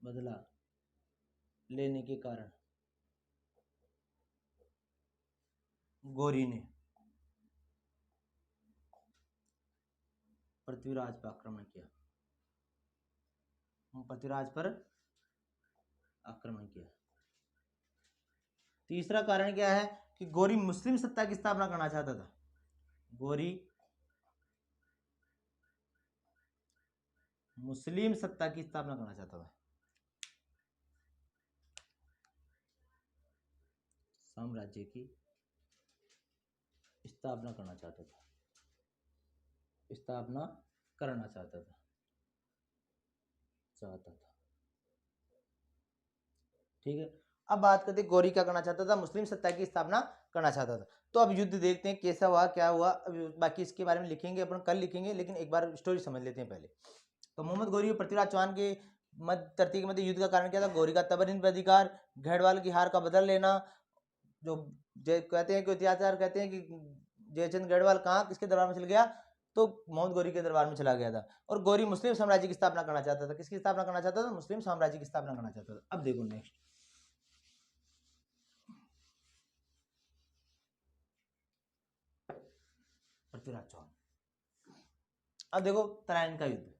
बदला लेने के कारण गौरी ने पृथ्वीराज पर आक्रमण किया, पृथ्वीराज पर आक्रमण किया। तीसरा कारण क्या है? कि गौरी मुस्लिम सत्ता की स्थापना करना चाहता था। गौरी मुस्लिम सत्ता की स्थापना करना चाहता था, साम्राज्य की स्थापना करना चाहता था, ठीक है, अब बात करते गौरी क्या करना चाहता था? मुस्लिम सत्ता की स्थापना करना चाहता था। तो अब युद्ध देखते हैं कैसा हुआ, क्या हुआ। अब बाकी इसके बारे में लिखेंगे अपन, कल लिखेंगे, लेकिन एक बार स्टोरी समझ लेते हैं पहले। तो मोहम्मद गौरी और पृथ्वीराज चौहान के तर्ती के मध्य युद्ध का कारण क्या था? गौरी का तबरिंद पर अधिकार, गढ़वाल की हार का बदल लेना। जो कहते हैं कि इतिहासकार कहते हैं कि जयचंद गढ़वाल कहाँ किसके दरबार में चल गया? तो मोहम्मद गौरी के दरबार में चला गया था। और गौरी मुस्लिम साम्राज्य की स्थापना करना चाहता था। किसकी स्थापना करना चाहता था? मुस्लिम साम्राज्य की स्थापना करना चाहता था। अब देखो नेक्स्ट, पृथ्वीराज चौहान। अब देखो तराइन का युद्ध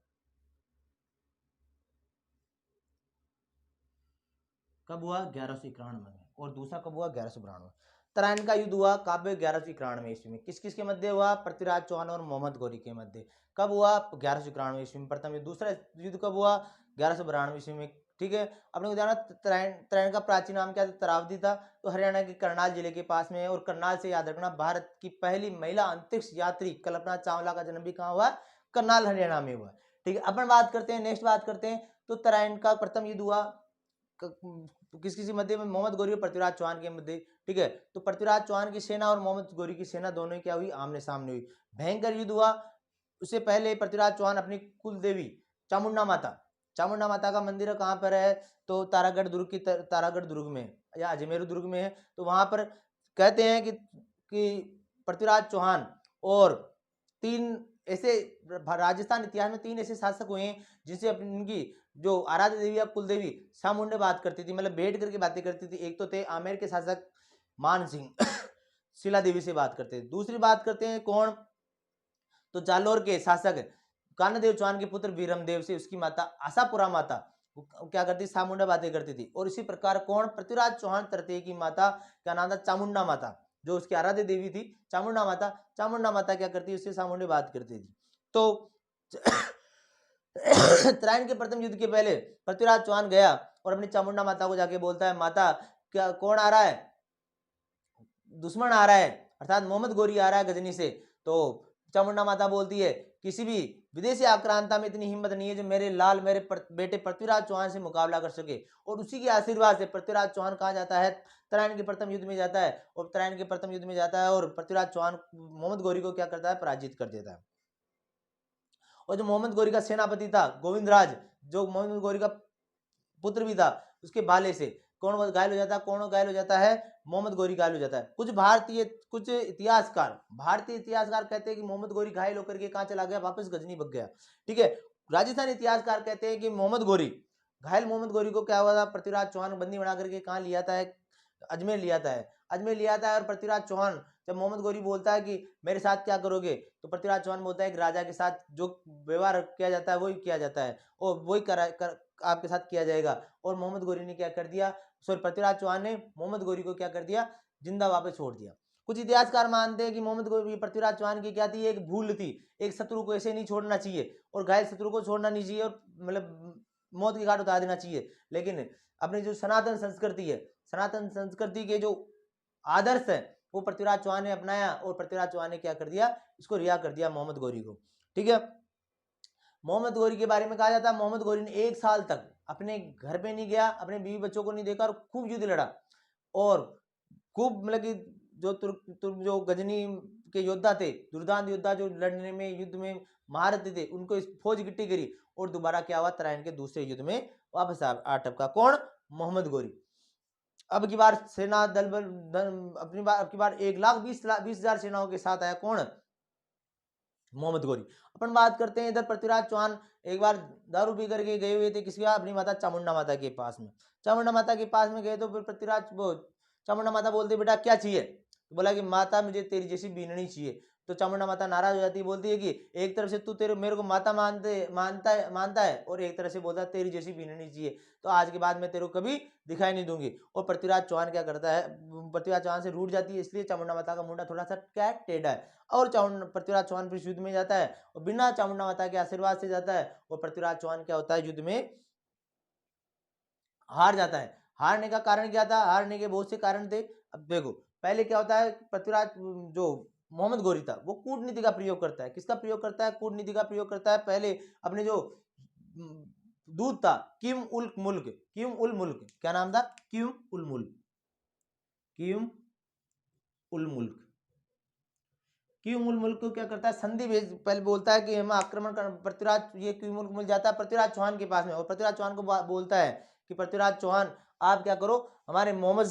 कब हुआ? 1191 में। और दूसरा कब हुआ? 1192। तराइन का युद्ध हुआ कब? 1191 ईस्वी में। किस किस के मध्य हुआ? पृथ्वीराज चौहान और मोहम्मद गौरी के मध्य। कब हुआ? 1191 ईस्वी में प्रथम युद्ध। दूसरा युद्ध कब हुआ? 1192 ईस्वी में। ठीक है। अपने को जाना त्रैण का प्राचीन नाम क्या था, तरावदी था। तो हरियाणा के करनाल जिले के पास में है। और करनाल से याद रखना, भारत की पहली महिला अंतरिक्ष यात्री कल्पना चावला का जन्म भी कहाँ हुआ, करनाल हरियाणा में हुआ। ठीक है, अपन बात करते हैं, नेक्स्ट बात करते हैं। तो तराइन का प्रथम युद्ध हुआ किस किसी मध्य में, मोहम्मद गौरी और पृथ्वीराज चौहान के मध्य। ठीक है, तो पृथ्वीराज चौहान की सेना और मोहम्मद गौरी की सेना दोनों क्या हुई, आमने सामने हुई, भयंकर युद्ध हुआ। उससे पहले पृथ्वीराज चौहान अपनी कुल देवी चामुंडा माता का मंदिर कहाँ पर है, तो तारागढ़ दुर्ग की तारागढ़ दुर्ग में या अजमेर दुर्ग में है। तो वहां पर कहते हैं कि पृथ्वीराज चौहान और तीन ऐसे राजस्थान इतिहास में 3 ऐसे शासक हुए हैं जिनसे इनकी जो आराध्य देवी या कुल देवी सामुंडे बात करती थी, मतलब भेंट करके बातें करती थी। एक तो थे आमेर के शासक मान सिंह शिला देवी से बात करते थे। दूसरी बात करते हैं कौन, तो जालोर के शासक कान्हदेव चौहान के पुत्र वीरमदेव से उसकी माता आशापुरा माता क्या करती, सामुंडा बातें करती थी। और इसी प्रकार कौन, पृथ्वीराज चौहान तृतीय की माता क्या नाम था, चामुंडा माता, जो उसकी आराध्य देवी थी चामुंडा माता क्या करती, उससे सामुंडे बात करती थी। तो त्रायण के प्रथम युद्ध के पहले पृथ्वीराज चौहान गया और अपनी चामुंडा माता को जाके बोलता है, माता क्या कौन आ रहा है, दुश्मन आ रहा है, अर्थात मोहम्मद गौरी आ रहा है गजनी से। तो चामुंडा माता बोलती है, किसी भी विदेशी आक्रांता में इतनी हिम्मत नहीं है जो मेरे लाल मेरे बेटे पृथ्वीराज चौहान से मुकाबला कर सके। और उसी के आशीर्वाद से पृथ्वीराज चौहान कहाँ जाता है, त्रायण के प्रथम युद्ध में जाता है। और त्रायण के प्रथम युद्ध में जाता है और पृथ्वीराज चौहान मोहम्मद गौरी को क्या करता है, पराजित कर देता है। और जो मोहम्मद गौरी का सेनापति था गोविंदराज, जो मोहम्मद गौरी का पुत्र भी था, उसके बाले से कौन घायल हो जाता है, कौन घायल हो जाता है, मोहम्मद गौरी घायल हो जाता है। कुछ भारतीय इतिहासकार कहते हैं कि मोहम्मद गौरी घायल होकर के कहाँ चला गया, वापस गजनी भग गया। ठीक है, राजस्थानी इतिहासकार कहते हैं कि मोहम्मद गौरी को क्या हुआ था, पृथ्वीराज चौहान बंदी बना करके कहाँ लिया था, अजमेर लिया था। और पृथ्वीराज चौहान जब मोहम्मद गौरी बोलता है कि मेरे साथ क्या करोगे, तो पृथ्वीराज चौहान बोलता है कि राजा के साथ जो व्यवहार किया जाता है वही किया जाता है और वही आपके साथ किया जाएगा। और मोहम्मद गौरी ने क्या कर दिया, सॉरी पृथ्वीराज चौहान ने मोहम्मद गौरी को क्या कर दिया, जिंदा वापस छोड़ दिया। कुछ इतिहासकार मानते हैं कि मोहम्मद गौरी पृथ्वीराज चौहान की क्या थी, एक भूल थी, एक शत्रु को ऐसे नहीं छोड़ना चाहिए और घायल शत्रु को छोड़ना नहीं चाहिए और मतलब मौत की घाट उतार देना चाहिए। लेकिन अपनी जो सनातन संस्कृति के जो आदर्श है वो पृथ्वीराज चौहान ने अपनाया और पृथ्वीराज चौहान ने क्या कर दिया, इसको रिहा कर दिया मोहम्मद गौरी को। ठीक है, मोहम्मद गौरी के बारे में कहा जाता है, मोहम्मद गौरी ने 1 साल तक अपने घर पे नहीं गया, अपने बीवी बच्चों को नहीं देखा और खूब युद्ध लड़ा और खूब मतलब कि जो गजनी के योद्धा थे, दुर्दांत योद्धा जो लड़ने में युद्ध में महारथी थे, उनको फौज इकट्ठी करी और दोबारा क्या हुआ, तराइन के दूसरे युद्ध में वापस आ टपका कौन, मोहम्मद गौरी। अब की बार सेना दल बल अपनी बार अब की बार 1,20,20,000 सेनाओं के साथ आया कौन, मोहम्मद गौरी। अपन बात करते हैं इधर पृथ्वीराज चौहान एक बार दारू पी करके गए हुए थे किसके, अपनी माता चामुंडा माता के पास में। चामुंडा माता के पास में गए तो फिर चामुंडा माता बोलती बेटा क्या चाहिए, तो बोला कि माता मुझे तेरी जैसी बीननी चाहिए। तो चामुंडा माता नाराज हो जाती है, बोलती है कि एक तरफ से तू तेरे मेरे को माता मानता है और एक तरफ से बोलता है तेरी जैसी बीननी चाहिए, तो आज के बाद मैं तेरे को कभी दिखाई नहीं दूंगी। और पृथ्वीराज चौहान क्या करता है, पृथ्वीराज चौहान से रूठ जाती है, इसलिए चामुंडा माता का मुंडा थोड़ा सा क्या टेढ़ा है। और पृथ्वीराज चौहान फिर युद्ध में जाता है और बिना चामुंडा माता के आशीर्वाद से जाता है और पृथ्वीराज चौहान क्या होता है, युद्ध में हार जाता है। हारने का कारण क्या था, हारने के बहुत से कारण थे। अब देखो पहले क्या होता है, पृथ्वीराज जो मोहम्मद गौरी था वो कूटनीति का प्रयोग करता है, किसका प्रयोग करता है, कूटनीति का प्रयोग करता है। पहले अपने जो दूत था किम उल मुल्क क्या नाम था, किम उल मुल्क क्यूमुल मुल्क को क्या करता है, संधि भेज पहले बोलता है कि हम आक्रमण कर, पृथ्वीराज ये क्यूमुल मिल जाता है पृथ्वीराज चौहान के पास में और पृथ्वीराज चौहान को बोलता है कि पृथ्वीराज चौहान आप क्या करो, हमारे मोहम्मद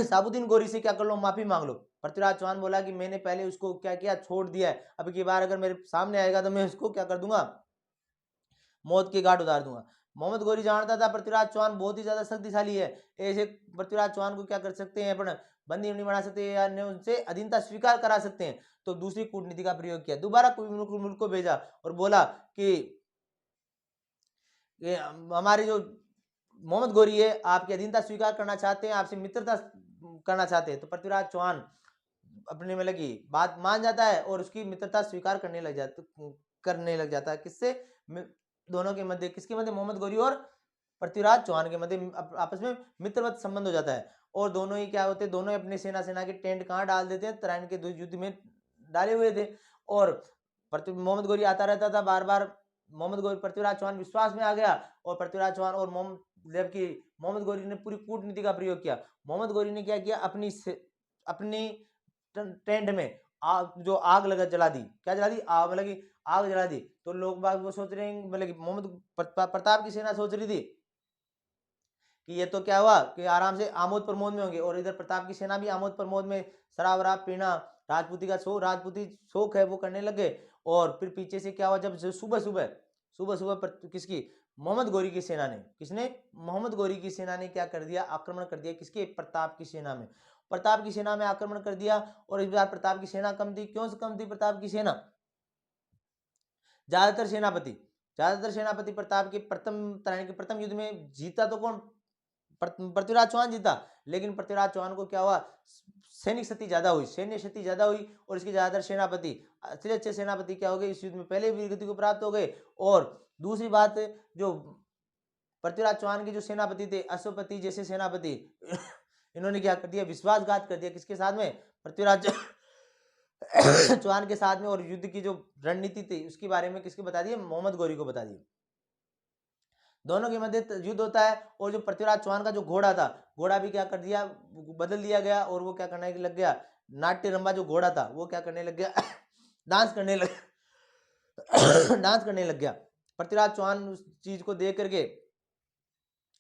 साबुद्दीन गौरी से क्या कर लो, माफी मांग लो। पृथ्वीराज चौहान बोला कि मैंने पहले उसको क्या किया, छोड़ दिया है, अब की बार अगर मेरे सामने आएगा तो मैं उसको क्या कर दूंगा, मौत की घाट उतार दूंगा। मोहम्मद गौरी जानता था पृथ्वीराज चौहान बहुत ही ज्यादा शक्तिशाली है, ऐसे पृथ्वीराज चौहान को क्या कर सकते हैं, अपन बंदी नहीं बना सकते या उनसे अधीनता स्वीकार करा सकते हैं। तो दूसरी कूटनीति का प्रयोग किया, दोबारा मुल्क को भेजा और बोला कि हमारे जो मोहम्मद गौरी है आपकी अधीनता स्वीकार करना चाहते हैं, आपसे मित्रता करना चाहते हैं। तो पृथ्वीराज चौहान अपने में लगी बात मान जाता है और उसकी मित्रता स्वीकार करने लग जाता है, किससे, दोनों के मध्य, किसके मध्य, मोहम्मद गौरी और पृथ्वीराज चौहान के मध्य आपस में मित्रवत संबंध हो जाता है। और दोनों ही क्या होते हैं, दोनों अपनी सेना के टेंट कहाँ डाल देते हैं, तराइन के युद्ध में डाले हुए थे। और मोहम्मद गौरी आता रहता था बार बार, मोहम्मद गौरी, पृथ्वीराज चौहान विश्वास में आ गया, और पृथ्वीराज चौहान और जबकि मोहम्मद गौरी ने पूरी कूटनीति का प्रयोग किया। मोहम्मद गौरी ने क्या किया, अपनी टेंट में जो आग लगा जला दी, क्या जला दी, मतलब कि आग जला दी। तो लोग बाग वो सोच रहे हैं, मतलब मोहम्मद प्रताप की सेना सोच रही थी कि ये तो क्या हुआ कि आराम से आमोद प्रमोद में होंगे, और इधर प्रताप की सेना भी आमोद प्रमोद में शराब वराब पीना, राजपूती शौक है वो करने लगे। और फिर पीछे से क्या हुआ, जब सुबह सुबह किसकी, मोहम्मद गौरी की सेना ने, किसने, मोहम्मद गौरी की सेना ने क्या कर दिया, आक्रमण कर दिया किसके, प्रताप की सेना में। प्रताप की सेना में आक्रमण कर दिया। और इस बार प्रताप की सेना कम थी। क्यों से कम थी प्रताप की सेना, ज्यादातर सेनापति प्रताप के तराइन के प्रथम युद्ध में जीता तो कौन, पृथ्वीराज चौहान जीता। लेकिन पृथ्वीराज चौहान को क्या हुआ, सैन्य क्षति ज्यादा हुई, और इसके ज्यादातर सेनापति, अच्छे सेनापति क्या हो गए, इस युद्ध में पहले वीरगति को प्राप्त हो गए। और दूसरी बात, जो पृथ्वीराज चौहान के जो सेनापति थे, अश्वपति जैसे सेनापति इन्होंने क्या कर दिया, विश्वासघात कर दिया किसके साथ में, पृथ्वीराज चौहान के साथ में। और युद्ध की जो रणनीति थी उसके बारे में किसके बता दिया, मोहम्मद गौरी को बता दिया। दोनों के मध्य युद्ध होता है। और जो पृथ्वीराज चौहान का जो घोड़ा था, घोड़ा भी क्या कर दिया, बदल दिया गया, और वो क्या करने लग गया, नाट्य रंबा जो घोड़ा था वो क्या करने लग गया डांस करने लग गया। पृथ्वीराज चौहान उस चीज को देख करके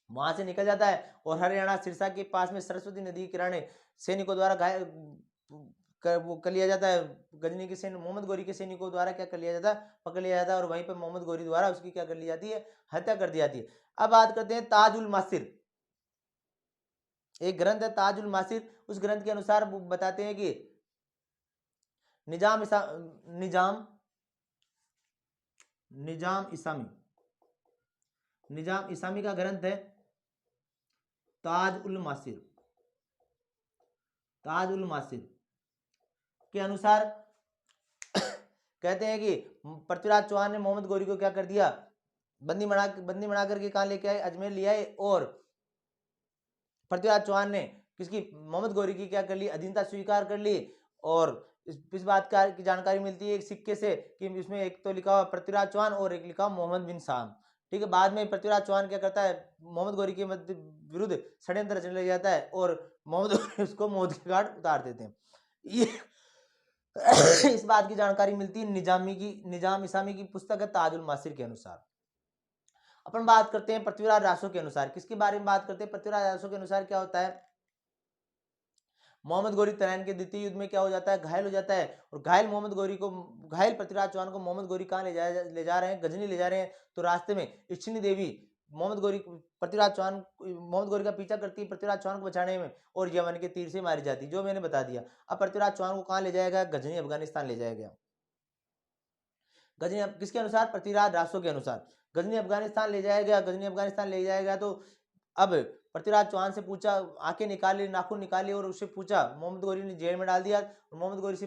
वहां से निकल जाता है, और हरियाणा सिरसा के पास में सरस्वती नदी के किनारे सैनिकों द्वारा वो कर लिया जाता है, गजनी के सैनिक, मोहम्मद गौरी के सैनिकों द्वारा क्या कर लिया जाता है, पकड़ लिया जाता है, और वहीं पर मोहम्मद गौरी द्वारा उसकी क्या कर ली जाती है, हत्या कर दी जाती है। अब बात करते हैं ताजुल मासिर, एक ग्रंथ है ताजुल मासिर। उस ग्रंथ के अनुसार बताते हैं कि निजाम इसामी का ग्रंथ है ताज उल मासिर के अनुसार कहते हैं कि पृथ्वीराज चौहान ने मोहम्मद गौरी को क्या कर दिया, बंदी बना करके कहां लेके आए, अजमेर ले आए। और पृथ्वीराज चौहान ने किसकी, मोहम्मद गौरी की क्या कर ली, अधीनता स्वीकार कर ली। और इस बात की जानकारी मिलती है एक सिक्के से कि इसमें एक तो लिखा हुआ पृथ्वीराज चौहान और एक लिखा मोहम्मद बिन साम। ठीक है, बाद में पृथ्वीराज चौहान क्या करता है, मोहम्मद गौरी के विरुद्ध षड्यंत्र रचने लग जाता है, और मोहम्मद गौरी उसको मौत के घाट उतार देते हैं। ये इस बात की जानकारी मिलती है निजाम इसामी की पुस्तक है ताजुल मासिर के अनुसार। अपन बात करते हैं पृथ्वीराज रासो के अनुसार, किसके बारे में बात करते हैं, पृथ्वीराज रासो के अनुसार क्या होता है, मोहम्मद गौरी तराइन के द्वितीय युद्ध में क्या हो जाता है, घायल हो जाता है। और घायल पृथ्वीराज चौहान को मोहम्मद गौरी कहाँ ले जा रहे हैं, गजनी ले जा रहे हैं। तो रास्ते में इच्छिनी देवी मोहम्मद गौरी का पीछा करती है पृथ्वीराज चौहान को बचाने में, और यमन के तीर से मारी जाती है, जो मैंने बता दिया। अब पृथ्वीराज चौहान को कहाँ ले जाएगा, गजनी अफगानिस्तान ले जाएगा। गजनी किसके अनुसार, पृथ्वीराज रासो के अनुसार गजनी अफगानिस्तान ले जाएगा। तो अब पृथ्वीराज चौहान से पूछा, आंखें निकाली, नाखून निकाली, और उससे पूछा, मोहम्मद गौरी ने जेल में डाल दिया। मोहम्मद गौरी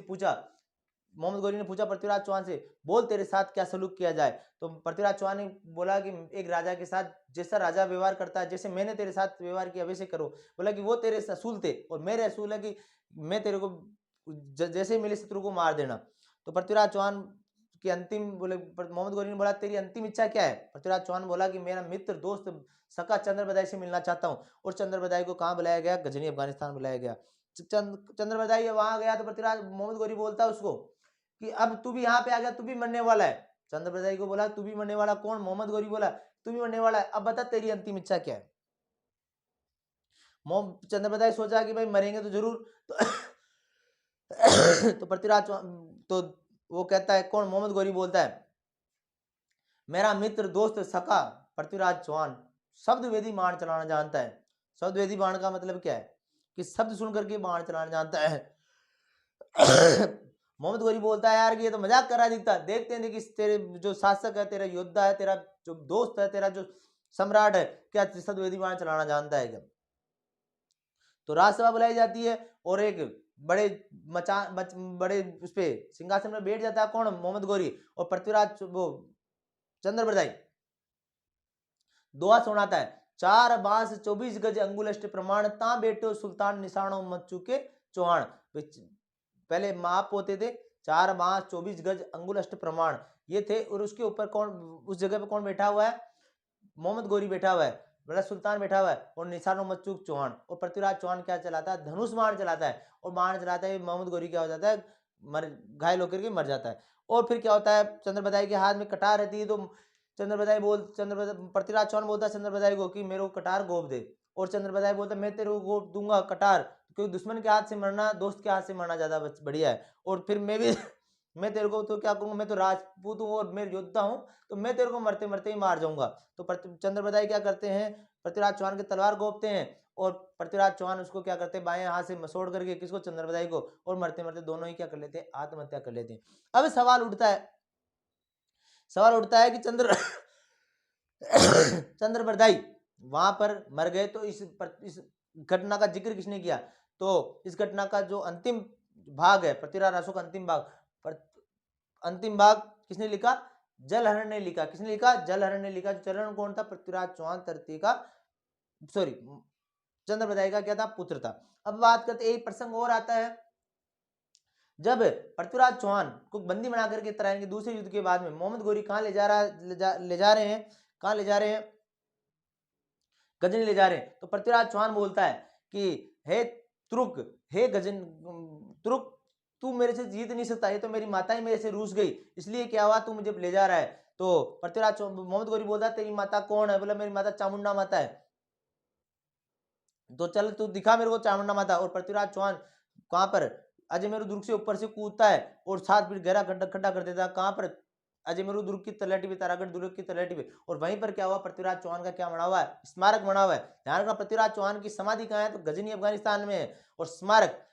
ने पूछा पृथ्वीराज चौहान से, बोल तेरे साथ क्या सलूक किया जाए। तो पृथ्वीराज चौहान ने बोला कि एक राजा के साथ जैसा राजा व्यवहार करता है, जैसे मैंने तेरे साथ व्यवहार किया वैसे करो। बोला कि वो तेरे असूल थे, और मेरे असूल है कि मैं तेरे को जैसे मिले शत्रु को मार देना। तो पृथ्वीराज चौहान की अंतिम बोले, मोहम्मद गौरी ने बोला तेरी अंतिम इच्छा क्या है। पृथ्वीराज चौहान बोला कि मेरा मित्र दोस्त सका चंद्र बदाई से मिलना चाहता हूँ। और चंद्र बदाई को कहाँ बुलाया गया, गजनी अफगानिस्तान बुलाया गया। चंद्र बदाई वहां गया तो पृथ्वीराज मोहम्मद गौरी बोलता है उसको कि अब तू भी यहाँ पे आ गया, तू भी मरने वाला है। चंद्र बदाई को बोला तू भी मरने वाला, कौन, मोहम्मद गौरी बोला तू भी मरने वाला है, अब बता तेरी अंतिम इच्छा क्या है। चंद्र बदाई सोचा कि भाई मरेंगे तो जरूर। तो पृथ्वीराज तो वो कहता है, कौन, मोहम्मद गौरी बोलता है, मेरा मित्र दोस्त सका पृथ्वीराज चौहान शब्द वेदी बाण चलाना जानता है। शब्द वेदी बाण का मतलब क्या है कि शब्द सुन करके बाण चलाना जानता है। मोहम्मद गौरी बोलता है, यार ये तो मजाक कर रहा दिखता, देखते हैं कि तेरे जो शासक है, तेरा योद्धा है, तेरा जो दोस्त है, तेरा जो सम्राट है, क्या शब्द वेदी बाण चलाना जानता है क्या। तो राजसभा बुलाई जाती है, और एक बड़े उस पे सिंहासन में बैठ जाता है, कौन, मोहम्मद गौरी। और पृथ्वीराज वो चंद्र बदाई दोहा सुनाता है, 4 बांस 24 गज अंगुलष्ट प्रमाण, ता बेटो सुल्तान निशानो मत चूके चौहान। पहले माप होते थे 4 बांस 24 गज अंगुलष्ट प्रमाण, ये थे। और उसके ऊपर कौन, उस जगह पे कौन बैठा हुआ है, मोहम्मद गोरी बैठा हुआ है, बड़ा सुल्तान बैठा हुआ है, और निशानो मत चूक चौहान। और पृथ्वीराज चौहान क्या चलाता है, धनुष बाण चलाता है, और बाण चलाता है मोहम्मद गोरी क्या हो जाता है, घायल होकर के मर जाता है। और फिर क्या होता है, चंद्रबधाई के हाथ में कटार रहती है, तो पृथ्वीराज चौहान बोलता है चंद्रबधाई को कि मेरे को कटार गोप दे, और चंद्रबधाई बोलता है मैं तेरे को गोप दूंगा कटार, क्योंकि दुश्मन के हाथ से मरना दोस्त के हाथ से मरना ज्यादा बढ़िया है। और फिर मैं भी मैं तेरे को तो क्या करूंगा, मैं तो राजपूत हूँ और मैं योद्धा हूँ, तो मैं तेरे को मरते मरते ही मार जाऊंगा। तो चंद्रबधाई क्या करते हैं, पृथ्वीराज चौहान की तलवार गोपते हैं, और पृथ्वीराज चौहान उसको क्या करते हैं, बाएं हाथ से मसोड़ करके, किसको, चंद्रबधाई को, और मरते मरते दोनों ही क्या कर लेते हैं, आत्महत्या कर लेते हैं। अब सवाल उठता है कि चंद्रबधाई वहां पर मर गए, तो इस घटना का जिक्र किसने किया, तो इस घटना का जो अंतिम भाग है, पृथ्वीराज रासो का अंतिम भाग किसने लिखा, जलहरण ने लिखा। किसने लिखा, जलहरण ने लिखा। जलहरण कौन था, पृथ्वीराज चौहान तृतीय का, सॉरी चंद्रबधाई का क्या था, पुत्र था। अब बात करते, एक प्रसंग और आता है, जब पृथ्वीराज चौहान को बंदी बना करके तराइन के दूसरे युद्ध के बाद में मोहम्मद गोरी कहां ले जा रहे हैं, कहां ले जा रहे हैं, गजनी ले जा रहे हैं। तो पृथ्वीराज चौहान बोलता है कि हे तुर्क, हे गजन तुर्क, तू मेरे से जीत नहीं सकता, ये तो मेरी माता ही मेरे से रूस गई, इसलिए क्या हुआ, तू मुझे ले जा रहा है। तो पृथ्वीराज मोहम्मद गोरी बोलता है तेरी माता कौन है, बोला मेरी माता चामुंडा माता है, तो चल तू दिखा मेरे को चामुंडा माता। और पृथ्वीराज चौहान कहां पर, अजमेरू दुर्ग से ऊपर से कूदता है और 7 फीट गहरा खड्डा कर देता है, कहां पर, अजमेरू दुर्ग की तलहटी पे, तारागढ़ दुर्ग की तलहटी पे। और वहीं पर क्या हुआ, पृथ्वीराज चौहान का क्या बना हुआ है, स्मारक बना हुआ है। ध्यान रखना, पृथ्वीराज चौहान की समाधि कहां है, तो गजनी अफगानिस्तान में है। और स्मारक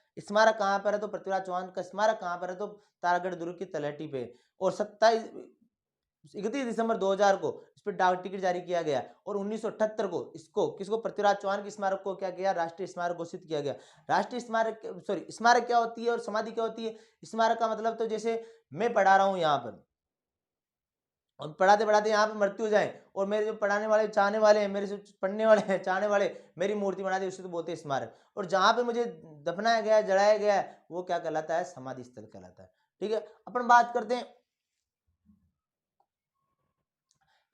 कहां पर है, तो पृथ्वीराज चौहान का स्मारक कहां पर है, तो तारागढ़ दुर्ग की तलहटी पे। और 31 दिसंबर 2000 को इस पर डाक टिकट जारी किया गया, और 1978 को किसको, पृथ्वीराज चौहान की स्मारक को क्या किया, राष्ट्रीय स्मारक घोषित किया गया। राष्ट्रीय स्मारक, सॉरी स्मारक क्या होती है और समाधि क्या होती है। स्मारक का मतलब, तो जैसे मैं पढ़ा रहा हूं यहाँ पर, और पढ़ाते पढ़ाते यहाँ पे मृत्यु हो जाए, और मेरे जो पढ़ाने वाले चाहने वाले हैं, मेरे से पढ़ने वाले हैं चाहने वाले, मेरी मूर्ति बना दी, उसे तो बोलते हैं स्मारक। और जहाँ पे मुझे दफनाया गया, जलाया गया, वो क्या कहलाता है, समाधि स्थल कहलाता है। ठीक है, अपन बात करते हैं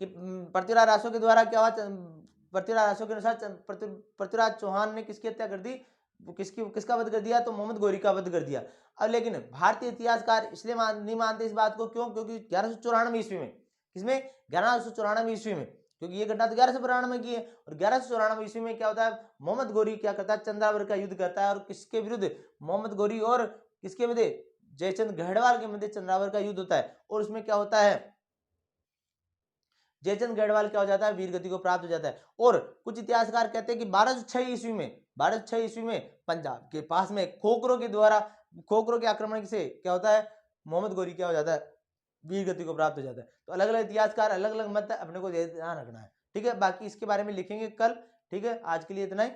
कि पृथ्वीराज रासो के द्वारा क्या हुआ, पृथ्वीराज रासो के अनुसार पृथ्वीराज चौहान ने किसकी हत्या कर दी, किसका वध कर दिया, तो मोहम्मद गोरी का वध कर दिया। अब लेकिन भारतीय इतिहासकार इसलिए नहीं मानते इस बात को, क्यों, क्योंकि 1194 ईस्वी में, किसमें, 1194 ईस्वी में, क्योंकि ये घटना तो 1192 में की है। और 1194 ईस्वी में क्या होता है, मोहम्मद गोरी क्या करता है, चंद्रावर का युद्ध करता है, और किसके विरुद्ध, मोहम्मद गोरी और किसके मध्य, जयचंद गढ़वाल के मध्य चंद्रावर का युद्ध होता है। और उसमें क्या होता है, जयचंद गढ़वाल क्या हो जाता है, वीर गति को प्राप्त हो जाता है। और कुछ इतिहासकार कहते हैं कि 1206 ईस्वी में पंजाब के पास में खोखरों के आक्रमण से क्या होता है, मोहम्मद गोरी क्या हो जाता है, वीर गति को प्राप्त हो जाता है। तो अलग अलग इतिहासकार अलग अलग मत है, अपने को ध्यान रखना है। ठीक है, बाकी इसके बारे में लिखेंगे कल। ठीक है, आज के लिए इतना ही।